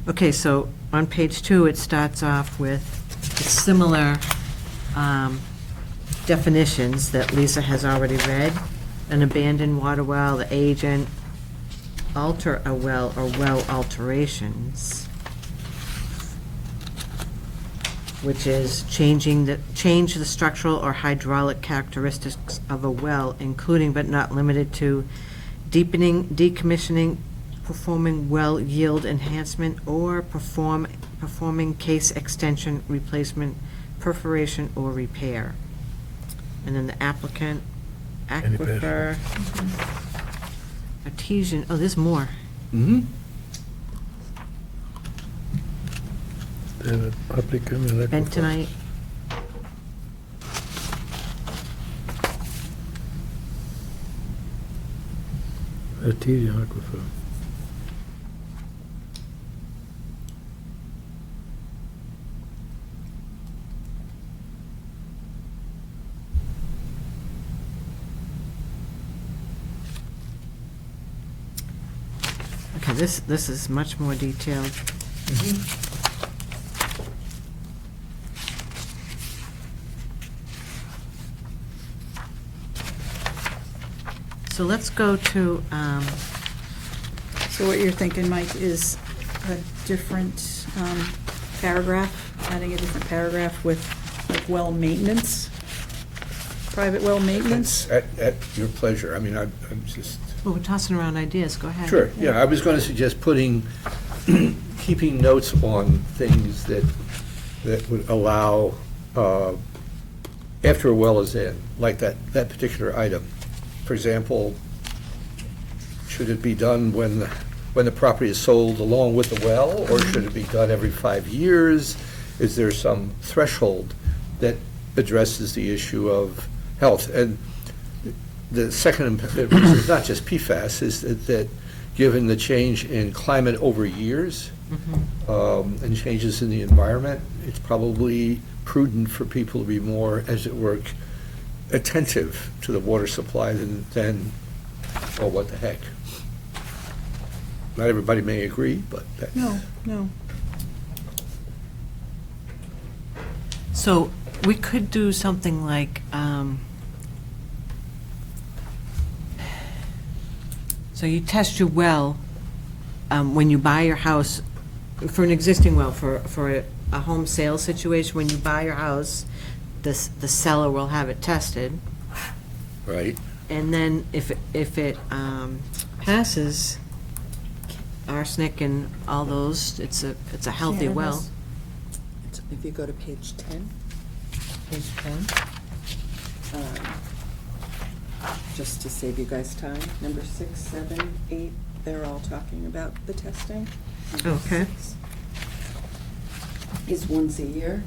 okay, so on page 2, it starts off with similar definitions that Lisa has already read. An abandoned water well, the agent, alter a well or well alterations, which is change the structural or hydraulic characteristics of a well, including but not limited to deepening, decommissioning, performing well yield enhancement, or performing case extension, replacement, perforation, or repair. And then the applicant, Any aquifer, artesian, oh, there's more. Mm-hmm. The applicant, electrical. Bentonite, Artesian aquifer. okay, this is much more detailed. So let's go to, So what you're thinking, Mike, is a different paragraph, adding a different paragraph with like well maintenance, private well maintenance? At your pleasure, I mean, I'm just, well, we're tossing around ideas, go ahead. sure, yeah, I was going to suggest keeping notes on things that would allow, after a well is in, like that particular item. For example, should it be done when the property is sold along with the well, or should it be done every 5 years? Is there some threshold that addresses the issue of health? And the second reason is not just PFAS, is that given the change in climate over years and changes in the environment, it's probably prudent for people to be more, as it were, attentive to the water supply than oh, what the heck. Not everybody may agree, but that's. No. So we could do something like, so you test your well when you buy your house, for an existing well, for a home sale situation, when you buy your house, the seller will have it tested. Right. And then if it passes arsenic and all those, it's a healthy well. If you go to page 10. Page 10. Just to save you guys time, number 6, 7, 8, they're all talking about the testing. Number Okay. 6 is once a year.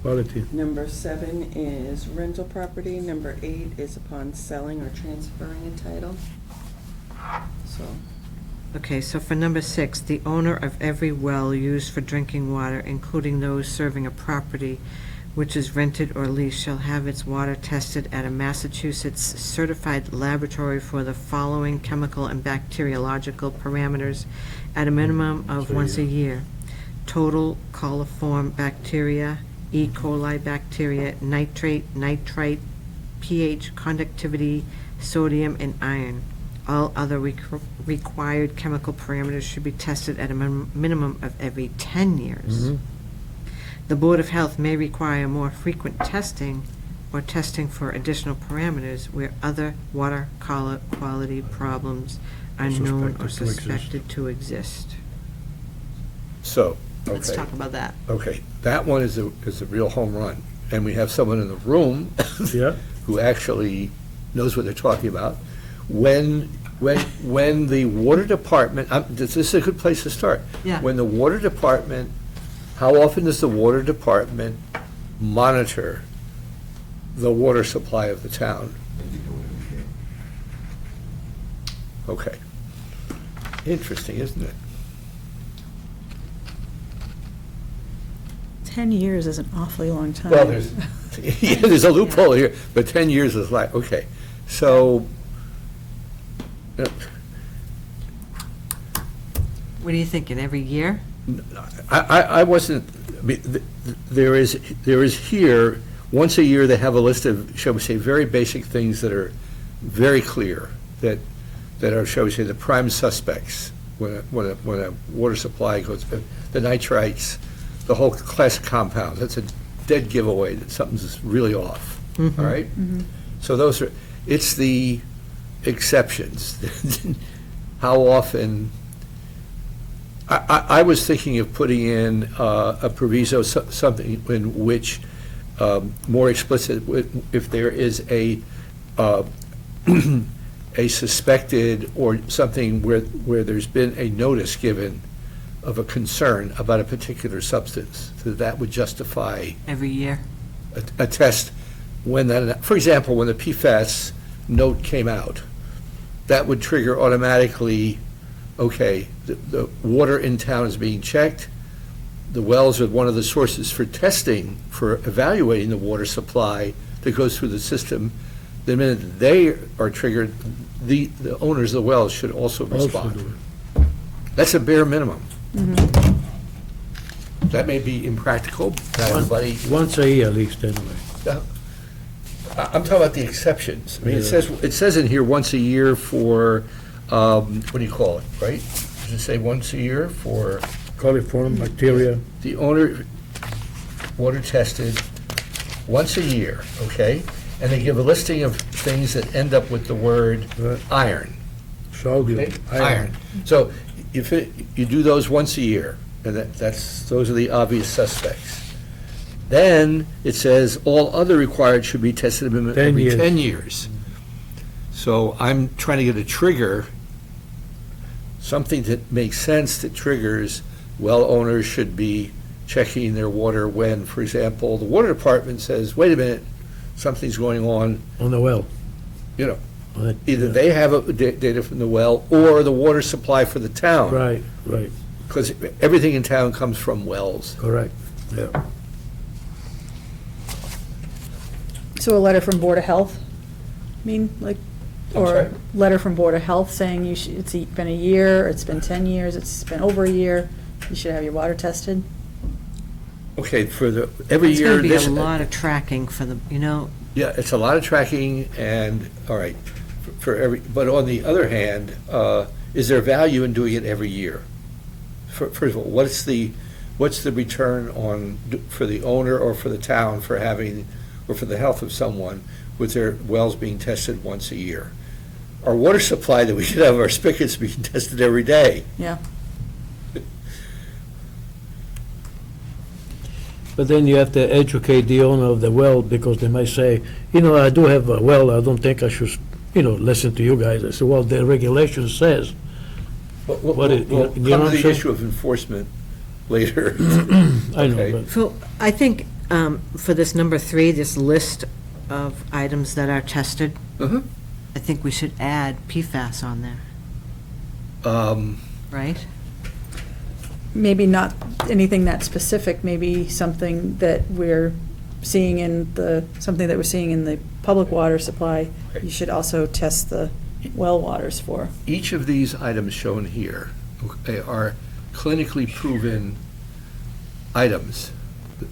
Quality. Number 7 is rental property. Number 8 is upon selling or transferring a title. So, Okay, so for number 6, the owner of every well used for drinking water, including those serving a property which is rented or leased, shall have its water tested at a Massachusetts certified laboratory for the following chemical and bacteriological parameters at a minimum of once a year. Total coliform bacteria, E. coli bacteria, nitrate, nitrite, pH, conductivity, sodium, and iron. All other required chemical parameters should be tested at a minimum of every 10 years. Mhm. The Board of Health may require more frequent testing or testing for additional parameters where other water quality problems are known or Suspected to exist. suspected to exist. So, Let's okay, talk about that. okay, that one is a real home run. And we have someone in the room Yeah, who actually knows what they're talking about. When the water department, this is a good place to start. Yeah. When the water department, how often does the water department monitor the water supply of the town? Okay. Interesting, isn't it? 10 years is an awfully long time. Well, there's a loophole here, but 10 years is like, okay. So, What are you thinking, every year? I wasn't, I mean, there is here, once a year, they have a list of, shall we say, very basic things that are very clear, that are, shall we say, the prime suspects when a water supply goes, the nitrites, the whole class of compounds, that's a dead giveaway that something's really off, all right? So those are, it's the exceptions. How often, I was thinking of putting in a proviso, something in which, more explicit, if there is a suspected or something where there's been a notice given of a concern about a particular substance, that would justify Every year? a test when that, for example, when the PFAS note came out, that would trigger automatically, okay, the water in town is being checked, the wells are one of the sources for testing, for evaluating the water supply that goes through the system. The minute they are triggered, the owners of the wells should also also respond. do it. That's a bare minimum. That may be impractical, not everybody. Once a year at least, anyway. I'm talking about the exceptions. I mean, Yeah. it says in here once a year for, what do you call it, right? Does it say once a year for Coliform bacteria, the owner, water tested once a year, okay? And they give a listing of things that end up with the word Right. iron. sodium, Okay? Iron. So if you do those once a year, and those are the obvious suspects. Then it says all other required should be tested every 10 years. 10 years. So I'm trying to get a trigger, something that makes sense that triggers well owners should be checking their water when, for example, the water department says, wait a minute, something's going on, on the well. you know, on it. either they have data from the well or the water supply for the town. Right, right, Because everything in town comes from wells. correct, yeah. So a letter from Board of Health, I mean, like, I'm or sorry? letter from Board of Health saying it's been a year, it's been 10 years, it's been over a year, you should have your water tested? Okay, every It's year. going to be this- a lot of tracking for the, Yeah, it's a lot of tracking and, all right, but on the other hand, is there value in doing it every year? First of all, what's the return for the owner or for the town for having, or for the health of someone with their wells being tested once a year? Our water supply that we should have, our spigots being tested every day. Yeah. But then you have to educate the owner of the well, because they might say, I do have a well, I don't think I should, listen to you guys. I say, well, the regulation says, We'll What it- we'll you know come what to I'm the saying? issue of enforcement later. I know, Okay. but, I think for this number 3, this list of items that are tested, Uh-huh. I think we should add PFAS on there, right? Maybe not anything that specific, maybe something that we're seeing something that we're seeing in the public water supply, Okay. you should also test the well waters for. Each of these items shown here, okay, are clinically proven items.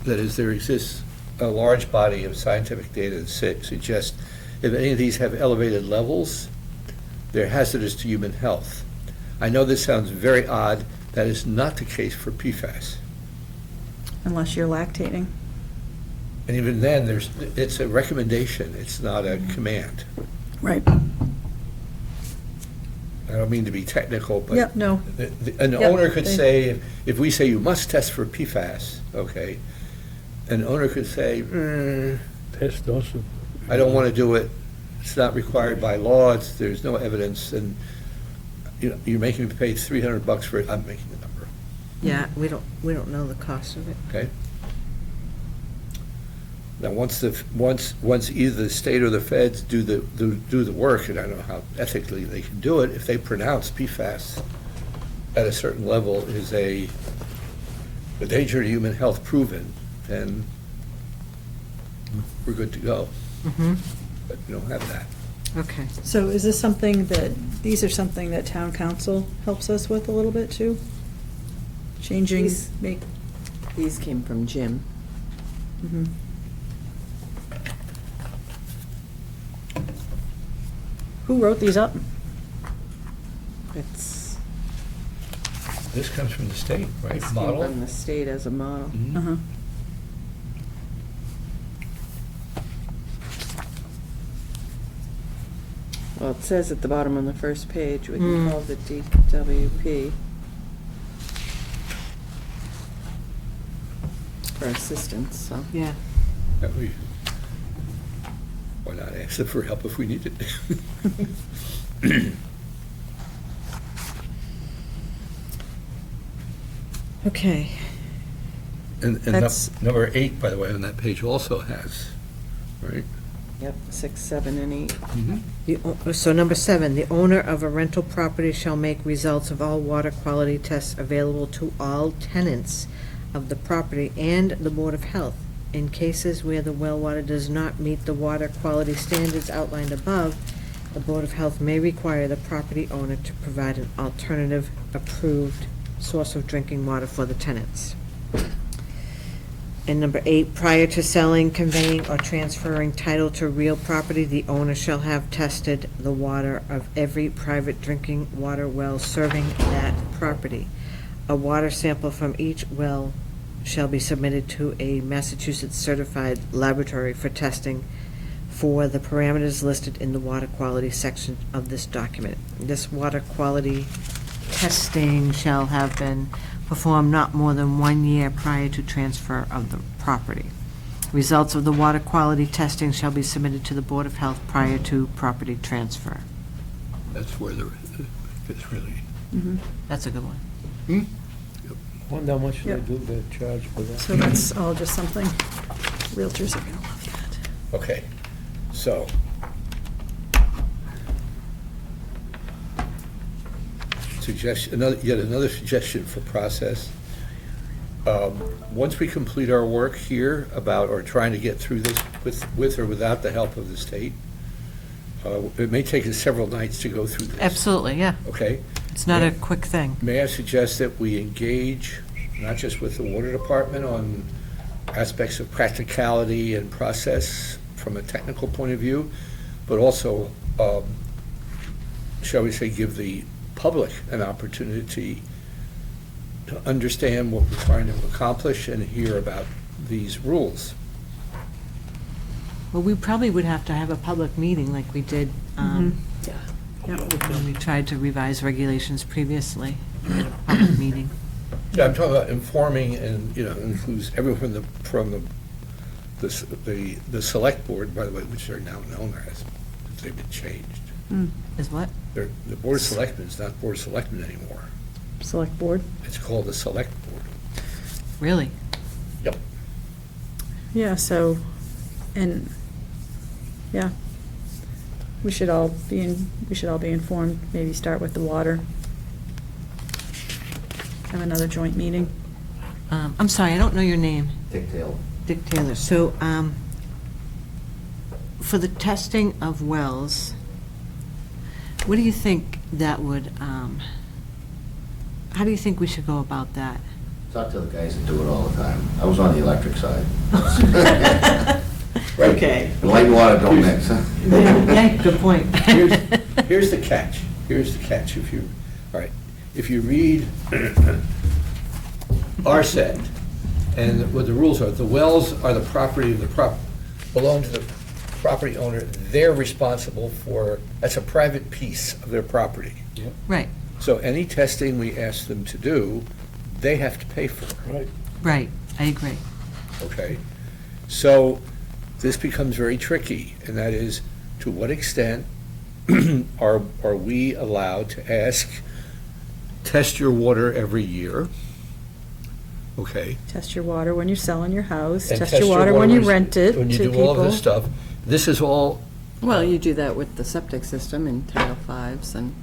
That is, there exists a large body of scientific data that suggests if any of these have elevated levels, they're hazardous to human health. I know this sounds very odd. That is not the case for PFAS. Unless you're lactating. And even then, it's a recommendation, it's not a command. Right. I don't mean to be technical, but. Yep, no. An Yep, owner could they- say, if we say you must test for PFAS, okay, an owner could say, Test also. I don't want to do it, it's not required by law, there's no evidence, and, you know, you're making me pay $300 for it, I'm making the number, Yeah, we don't know the cost of it. okay? Now, once either the state or the feds do the work, and I don't know how ethically they can do it, if they pronounce PFAS at a certain level is a danger to human health proven, then we're good to go. Mhm. But we don't have that. Okay. So is this something these are something that town council helps us with a little bit too? Changing, These- make, These came from Jim. mhm. Who wrote these up? It's, This comes from the state, right? this came Model? from the state as a model. Mhm. Uh-huh. Well, it says at the bottom on the first page, we Hmm. can call the DWP for assistance, so. Yeah. That we- Why not ask them for help if we need it? Okay. And That's- number 8, by the way, on that page also has, right? Yep, 6, 7, and 8. So number 7, the owner of a rental property shall make results of all water quality tests available to all tenants of the property and the Board of Health. In cases where the well water does not meet the water quality standards outlined above, the Board of Health may require the property owner to provide an alternative approved source of drinking water for the tenants. And number 8, prior to selling, conveying, or transferring title to real property, the owner shall have tested the water of every private drinking water well serving that property. A water sample from each well shall be submitted to a Massachusetts certified laboratory for testing for the parameters listed in the water quality section of this document. This water quality testing shall have been performed not more than 1 year prior to transfer of the property. Results of the water quality testing shall be submitted to the Board of Health prior to property transfer. That's where it's really. That's a good one. Wonder how much they Yep. do the charge for that. So that's all just something, realtors are gonna love that. Okay, so. Yet another suggestion for process. Once we complete our work here about, or trying to get through this with or without the help of the state, it may take us several nights to go through this. Absolutely, yeah. Okay? It's not a quick thing. May I suggest that we engage, not just with the water department on aspects of practicality and process from a technical point of view, but also, shall we say, give the public an opportunity to understand what we're trying to accomplish and hear about these rules. Well, we probably would have to have a public meeting like we did when we tried to revise regulations previously, at a public meeting. Yeah, I'm talking about informing and, you know, includes everyone from the select board, by the way, which they're now known as, because they've been changed. Is what? The Board of Selectmen is not Board of Selectmen anymore. Select board? It's called the Select Board. Really? Yep. Yeah, so, and, yeah. We should all be informed, maybe start with the water. Have another joint meeting. I'm sorry, I don't know your name. Dick Taylor. Dick Taylor. So, for the testing of wells, what do you think that would, how do you think we should go about that? Talk to the guys that do it all the time. I was on the electric side. Okay. The light and water don't mix, huh? Yeah, good point. Here's the catch. Here's the catch. All right, if you read our set, and what the rules are, the wells are the property of belong to the property owner. They're responsible for, that's a private piece of their property. Right, So any testing we ask them to do, they have to pay for, Right. right, I agree. okay? So this becomes very tricky, and that is, to what extent are we allowed to ask, test your water every year? Okay. Test your water when you're selling your house, And test your water when you rent it to When you do all of this people. stuff, this is all, Well, you do that with the septic system in Title Fives and.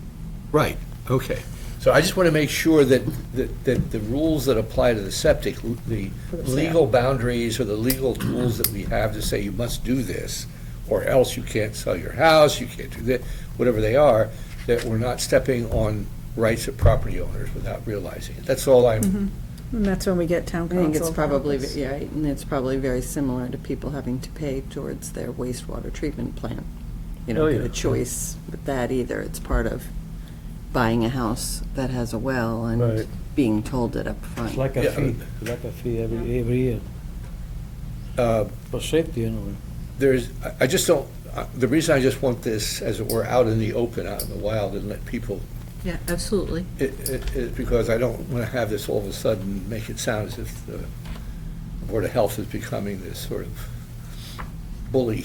right, okay. So I just want to make sure that the rules that apply to the septic, the For the sale. legal boundaries or the legal tools that we have to say you must do this, or else you can't sell your house, you can't do that, whatever they are, that we're not stepping on rights of property owners without realizing it. That's all I'm, And that's when we get town I council. think it's probably, help us. yeah, and it's probably very similar to people having to pay towards their wastewater treatment plant. You Oh, don't get yeah. a choice with that either. It's part of buying a house that has a well Right. and being told it up front. It's like a Yeah. fee, like a fee every year, uh, for safety anyway. I just don't, the reason I just want this, as it were, out in the open, out in the wild, and let people, Yeah, absolutely. is because I don't want to have this all of a sudden make it sound as if the Board of Health is becoming this sort of bully,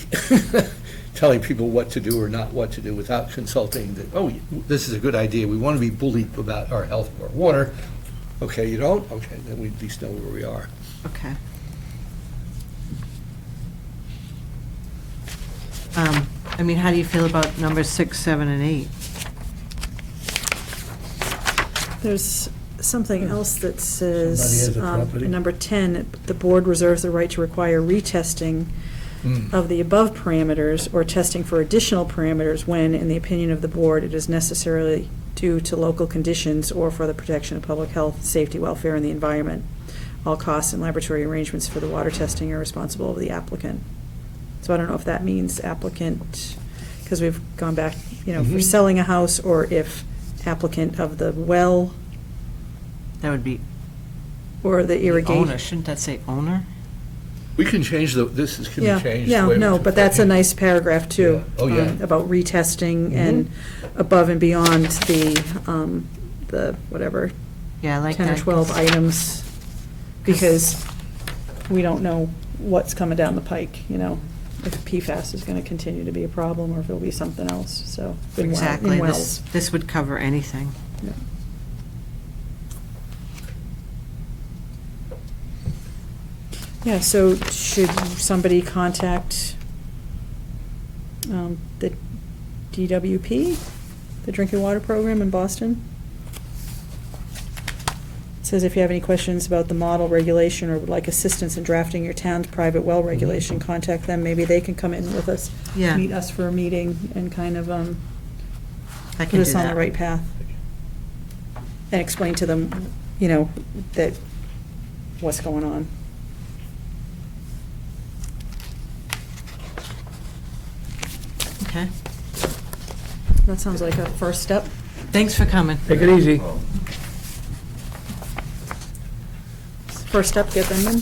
telling people what to do or not what to do without consulting that, oh, this is a good idea, we want to be bullied about our health or water. Okay, you don't? Okay, then we at least know where we are. Okay. I mean, how do you feel about numbers 6, 7, and 8? There's something else that Somebody says, has a property. number 10, the board reserves the right to require retesting of the above parameters or testing for additional parameters when, in the opinion of the board, it is necessarily due to local conditions or for the protection of public health, safety, welfare, and the environment. All costs and laboratory arrangements for the water testing are responsible of the applicant. So I don't know if that means applicant, because we've gone back, for selling a house, or if applicant of the well That would be or the owner, irrigation. shouldn't that say owner? We can change can be changed. Yeah, the way no, it's but that's a appropriate. nice paragraph too. Yeah. Oh, yeah. About retesting and above and beyond the whatever, Yeah, I like 10 that. or 12 items, because we don't know what's coming down the pike, if PFAS is going to continue to be a problem or if it'll be something else, so. in Exactly, wells. this would cover anything. Yeah. Yeah, so should somebody contact the DWP, the Drinking Water Program in Boston? It says if you have any questions about the model regulation or would like assistance in drafting your town's private well regulation, contact them. Maybe they can come in with us, Yeah. meet us for a meeting and kind of I put can do us on the that. right path. And explain to them, that what's going on. Okay, That sounds like a first step. thanks for coming. Take it easy. First step, get them in.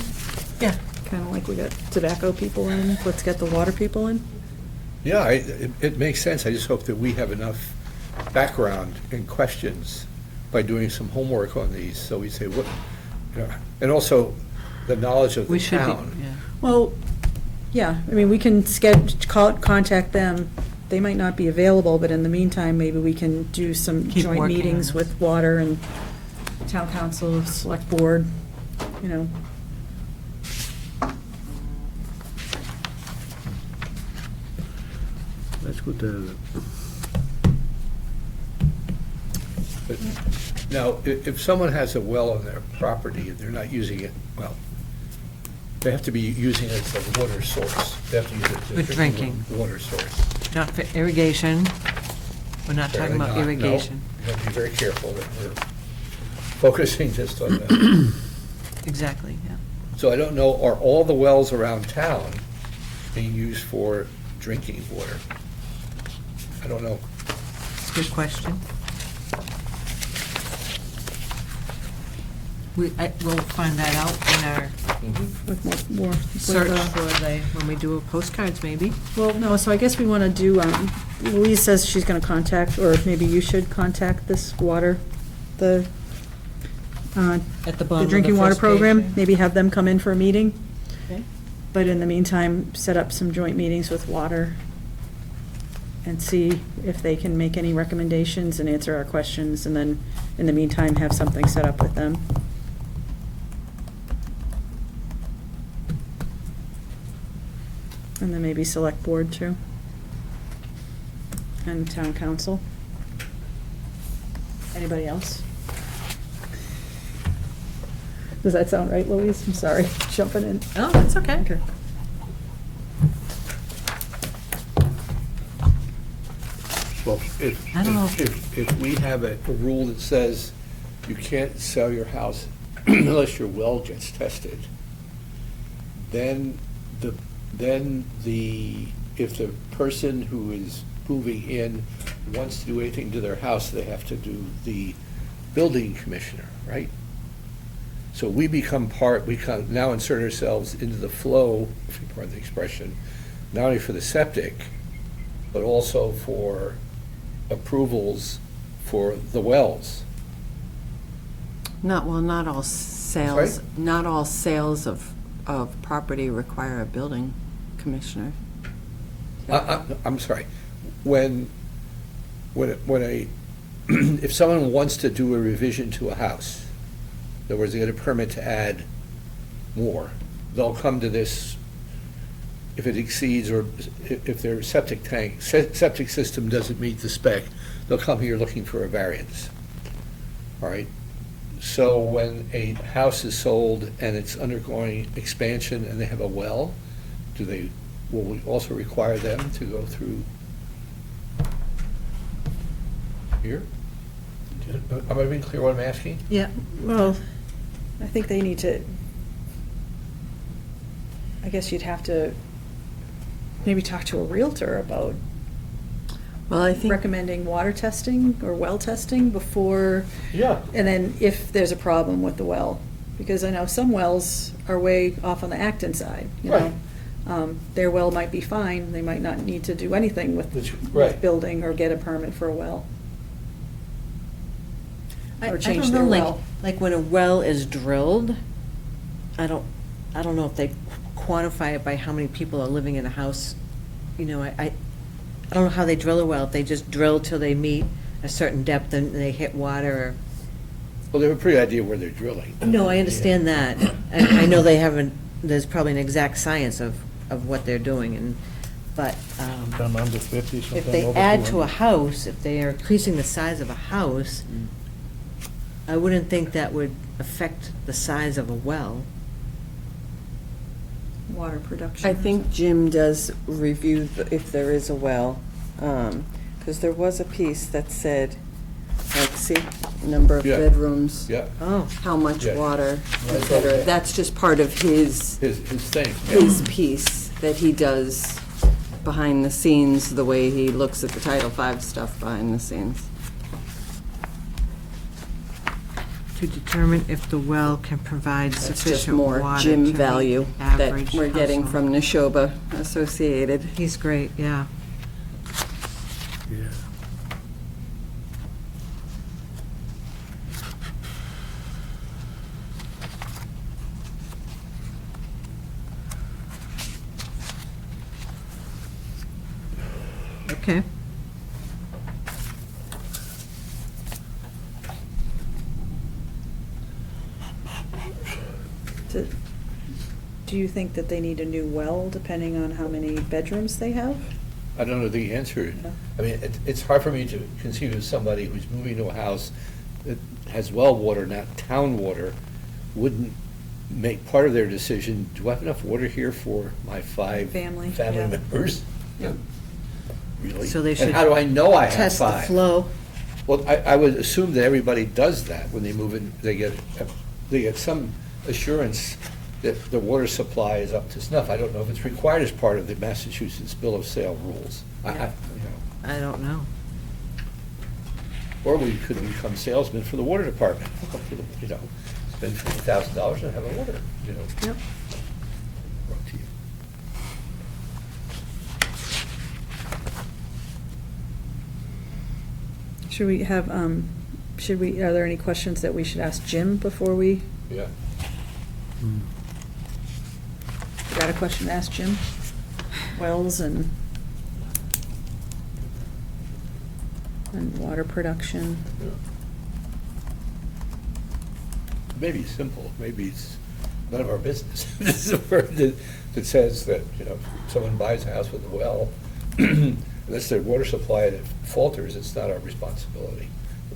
Yeah. Kind of like we got tobacco people in, let's get the water people in. Yeah, it makes sense. I just hope that we have enough background and questions by doing some homework on these, so we say, and also the knowledge of We the should be, town. yeah. Well, yeah, I mean, we can contact them. They might not be available, but in the meantime, maybe we can do some Keep joint working on meetings it. with water and town council, select board, That's good to have it. But now, if someone has a well on their property and they're not using it, well, they have to be using it as a water source. They have to use it as a For drinking. water source. Not for irrigation. We're not talking Apparently about not. No. irrigation. You have to be very careful that we're focusing just on the exactly, yeah. So I don't know, are all the wells around town being used for drinking water? I don't know. It's a good question. We'll find that out in our With more. with, search when we do postcards, maybe. Well, no, so I guess we want to do, Louise says she's going to contact, or maybe you should contact this water, the At the bottom of the drinking water first program, page. maybe have them come in for a meeting. Okay. But in the meantime, set up some joint meetings with water and see if they can make any recommendations and answer our questions, and then, in the meantime, have something set up with them. And then maybe select board too. And town council. Anybody else? Does that sound right, Louise? I'm sorry, jumping in. Oh, that's okay. Okay. Well, I don't know. if we have a rule that says you can't sell your house unless your well gets tested, then if the person who is moving in wants to do anything to their house, they have to do the building commissioner, right? So we now insert ourselves into the flow, if you pardon the expression, not only for the septic, but also for approvals for the wells. Not all sales, Sorry? not all sales of property require a building commissioner. I'm sorry, when if someone wants to do a revision to a house, in other words, they get a permit to add more, they'll come to this, if it exceeds, or if their septic system doesn't meet the spec, they'll come here looking for a variance. All right? So when a house is sold and it's undergoing expansion and they have a well, will we also require them to go through here? Am I being clear what I'm asking? Yeah. Well, I think they need to, I guess you'd have to maybe talk to a Realtor about Well, I think, recommending water testing or well testing before, Yeah. and then if there's a problem with the well. Because I know some wells are way off on the Acton side, you know. Their well might be fine, they might not need to do anything with Right. building or get a permit for a well. Or I change don't know, their like- well. Like when a well is drilled, I don't know if they quantify it by how many people are living in a house. You know, I don't know how they drill a well, if they just drill till they meet a certain depth and they hit water Well, they have a pretty idea where they're drilling. or. No, I understand that. I know they haven't, there's probably an exact science of what they're doing, but Done under 50, if sometimes they over add to 200. a house, if they are increasing the size of a house, I wouldn't think that would affect the size of a well. Water production. I think Jim does review if there is a well, because there was a piece that said, like, see, number of Yeah. bedrooms, Yeah, Oh, how much Yeah. water, et That's cetera. okay. That's just part of his his thing. yeah. his piece that he does behind the scenes, the way he looks at the Title V stuff behind the scenes. to determine if the well can provide That's just sufficient more water to Jim meet value that average we're getting household. from Neshoba Associated. He's great, yeah. Yeah. Okay. Do you think that they need a new well, depending on how many bedrooms they have? I don't know the answer. No. I mean, it's hard for me to conceive of somebody who's moving to a house that has well water, not town water, wouldn't make part of their decision, do I have enough water here for my five Family, family yeah. members? Yeah. Really? So they should And how do I know I have Test the five? flow. Well, I would assume that everybody does that when they move in, they get some assurance that the water supply is up to snuff. I don't know if it's required as part of the Massachusetts Bill of Sale rules. I don't know. Or we could become salesmen for the water department, you know, spend $50,000 and have a water, you know. Yep. Brought to you. Should we have, are there any questions that we should ask Jim before we, Yeah. got a question to ask Jim? Wells and water production. Yeah. Maybe it's simple, maybe it's none of our business. This is a word that says that, you know, if someone buys a house with a well, unless their water supply falters, it's not our responsibility.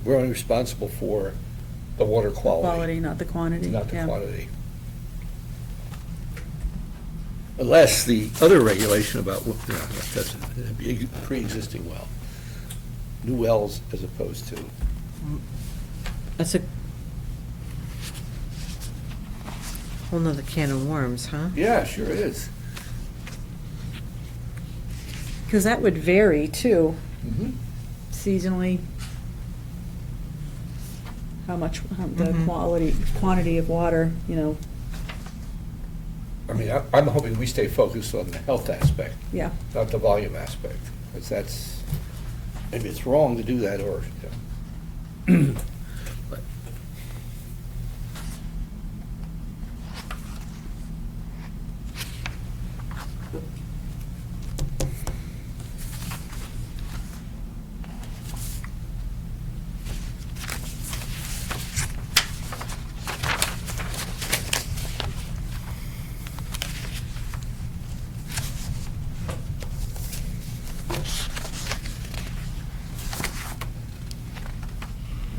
We're only responsible for the water quality. Quality, not the quantity. Not the yeah. quantity. Unless the other regulation about, you know, that's a pre-existing well. New wells as opposed to, That's a whole nother can of worms, huh? yeah, sure is. Because that would vary too, Mhm. seasonally. How much, the Mhm. quantity of water, you know, I mean, I'm hoping we stay focused on the health aspect, yeah. not the volume aspect, because that's, maybe it's wrong to do that, or, you know. But-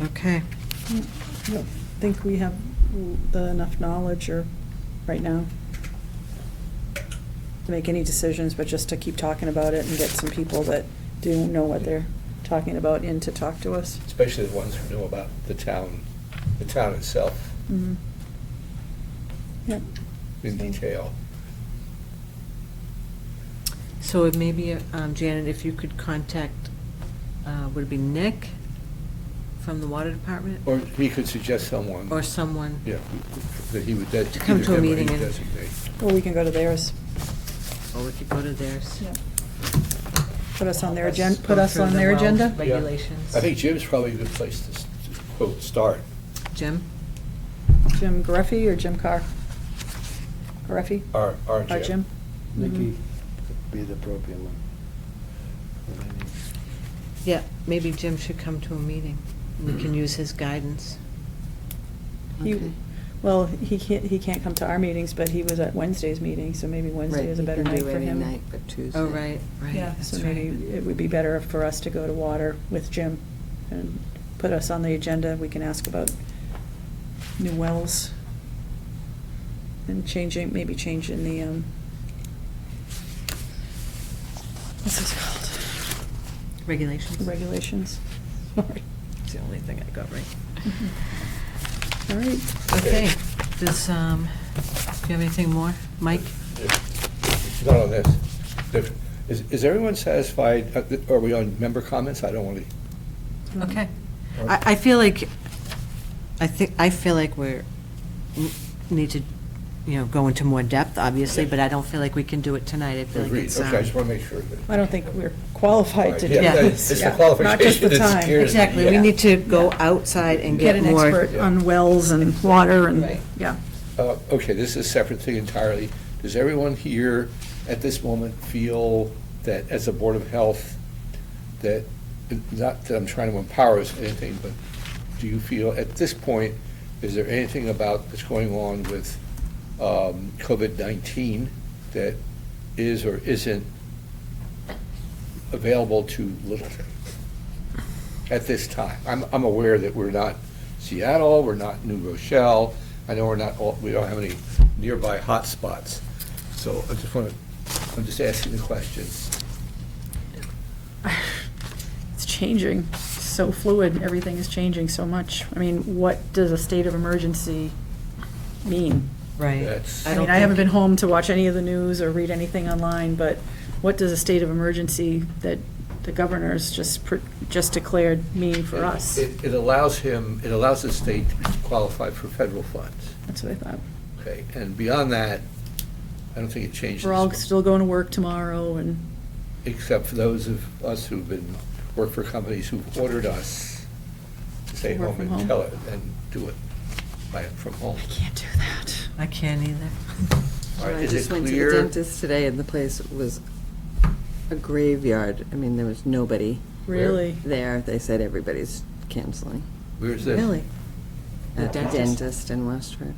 Okay. I don't think we have enough knowledge or, right now, to make any decisions, but just to keep talking about it and get some people that do know what they're talking about in to talk to us. Especially the ones who know about the town itself Mhm. Yep. in detail. So it may be, Janet, if you could contact, would it be Nick from the water department? Or he could suggest someone. Or someone? Yeah, that he would. To come to a meeting and- Designate. Or we can go to theirs. Or we could go to theirs. Yep. Put us on their Help agenda, go put us through on the their well agenda? Regulations. I think Jim's probably a good place to quote, start. Jim? Jim Gareffi or Jim Carr? Gareffi? Our Jim. Our Jim? Nikki Mhm. could be the appropriate one. Yeah, maybe Jim should come to a meeting. We can use his guidance. He- Okay. Well, he can't come to our meetings, but he was at Wednesday's meeting, so maybe Wednesday Right, is a you better can night do for any him. night but Tuesday. Oh, right, right. Yeah, that's so maybe right. it would be better for us to go to water with Jim and put us on the agenda. We can ask about new wells and maybe changing the, what's this called? Regulations? Regulations. Sorry. It's the only thing I got right. All right. Okay, does, do you have anything more? Mike? Not on this. Is everyone satisfied? Are we on member comments? I don't want to. Okay. I feel like, I feel like we're, need to, go into more depth, obviously, but I don't feel like we can do it tonight. I feel like Agreed. it's, Okay, I just want to make sure that. I don't think we're qualified to do Yeah, this. it's the Yeah. qualification Not just the that time. scares me. exactly, we Yeah. need to go outside and Get get an more. expert on wells and water and, Right. yeah. Okay, this is a separate thing entirely. Does everyone here at this moment feel that as a Board of Health, that, not that I'm trying to empower us or anything, but do you feel at this point, is there anything about what's going on with COVID-19 that is or isn't available to Littleton at this time? I'm aware that we're not Seattle, we're not New Rochelle, I know we don't have any nearby hot spots. So I'm just asking the question. It's changing, so fluid, everything is changing so much. I mean, what does a state of emergency mean? Right. That's- I don't mean, I haven't think- been home to watch any of the news or read anything online, but what does a state of emergency that the governor's just declared mean for us? It allows the state to qualify for federal funds, That's what I thought. okay? And beyond that, I don't think it changes. We're all still going to work tomorrow, and Except for those of us who've work for companies who've ordered us to stay Work home from and home? tell it and do it from home. can't do that. I can't either. All right, I is just it went to the clear? dentist today, and the place was a graveyard. I mean, there was nobody Really? there. They said everybody's canceling. Where's this? Really? The At the dentist? dentist in Westford.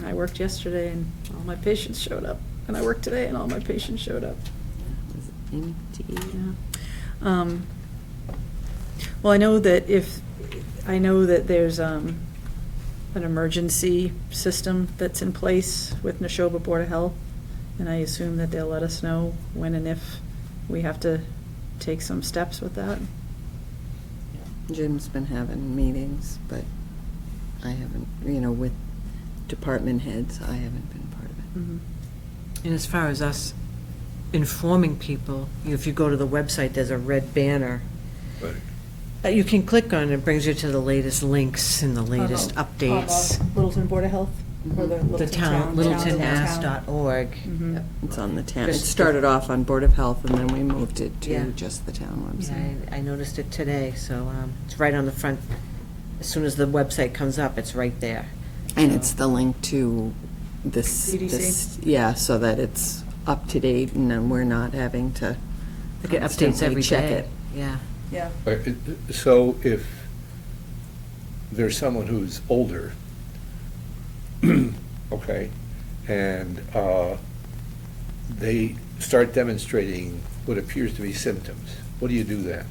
I worked yesterday, and all my patients showed up. And I worked today, and all my patients showed up. It was empty. Yeah. Well, I know that there's an emergency system that's in place with Neshoba Board of Health, and I assume that they'll let us know when and if we have to take some steps with that. Jim's been having meetings, but I haven't, with department heads, I haven't been part of it. And as far as us informing people, if you go to the website, there's a red banner Right. that you can click on. It brings you to the latest links and the latest On updates. the Littleton Board of Health? Or the The Littleton town, littletonmass.org. Mhm. Yep, it's on the town. It Just- started off on Board of Health, and then we moved it Yeah. to just the town Yeah, website. I noticed it today, so it's right on the front. As soon as the website comes up, it's right there. And So- it's the link to CDC? Yeah, so that it's up to date, and then we're not having to I get updates constantly every check day. it. Yeah. Yeah. So if there's someone who's older, okay, and they start demonstrating what appears to be symptoms, what do you do then?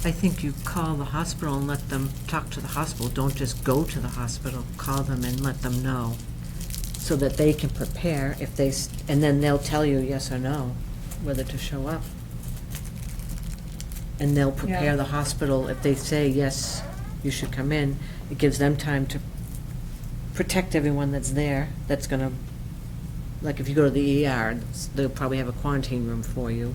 I think you call the hospital and let them talk to the hospital. Don't just go to the hospital. Call them and let them know so that they can prepare if and then they'll tell you yes or no, whether to show up. And they'll prepare Yeah. the hospital. If they say, yes, you should come in, it gives them time to protect everyone that's there. That's gonna, like if you go to the ER, they'll probably have a quarantine room for you.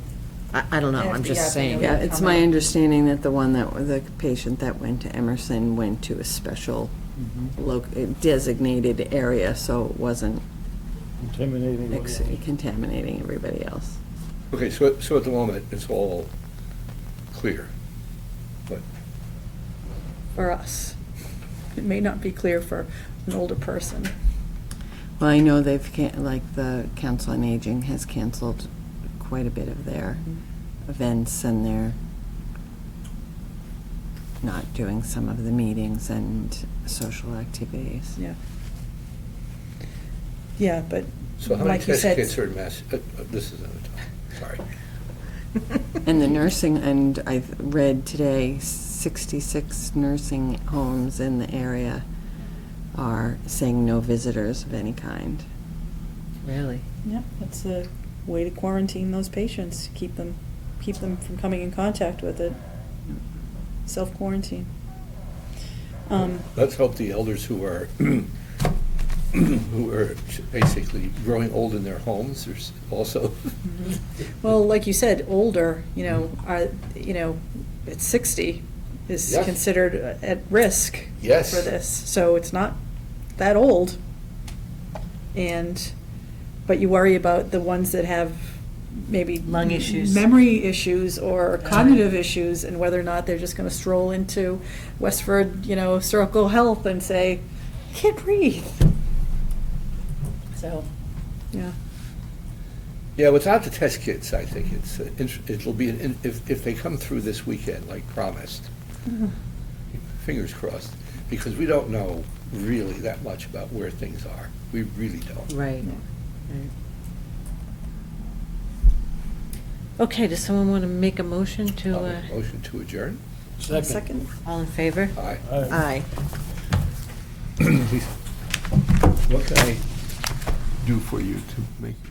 I don't know, Yeah, I'm yeah, just saying. Yeah, it's my understanding that the patient that went to Emerson went to a special designated area, so it wasn't Intimidating. contaminating everybody else. Okay, so at the moment, it's all clear, but For us. It may not be clear for an older person. Well, I know like the Council on Aging has canceled quite a bit of their events, and they're not doing some of the meetings and social activities. Yeah. Yeah, but so how many like you test said. kits are in Mass, this is another topic, sorry. And the nursing, and I read today, 66 nursing homes in the area are saying no visitors of any kind. Really? Yeah, that's a way to quarantine those patients, keep them from coming in contact with it. Self-quarantine. Let's hope the elders who are, who are basically growing old in their homes, there's also, Well, like you said, older, at 60 is Yes. considered at risk Yes. for this. So it's not that old. But you worry about the ones that have maybe Lung issues. memory issues or cognitive issues, and whether or not they're just going to stroll into Westford, Circle Health and say, I can't breathe. So, yeah. yeah, without the test kits, I think it'll be, if they come through this weekend like promised, fingers crossed, because we don't know really that much about where things are. We really don't. Right. Right. Okay, does someone want to make a motion to, I'll make a motion to adjourn? Second. all in favor? Aye. Aye. What can I do for you to make you?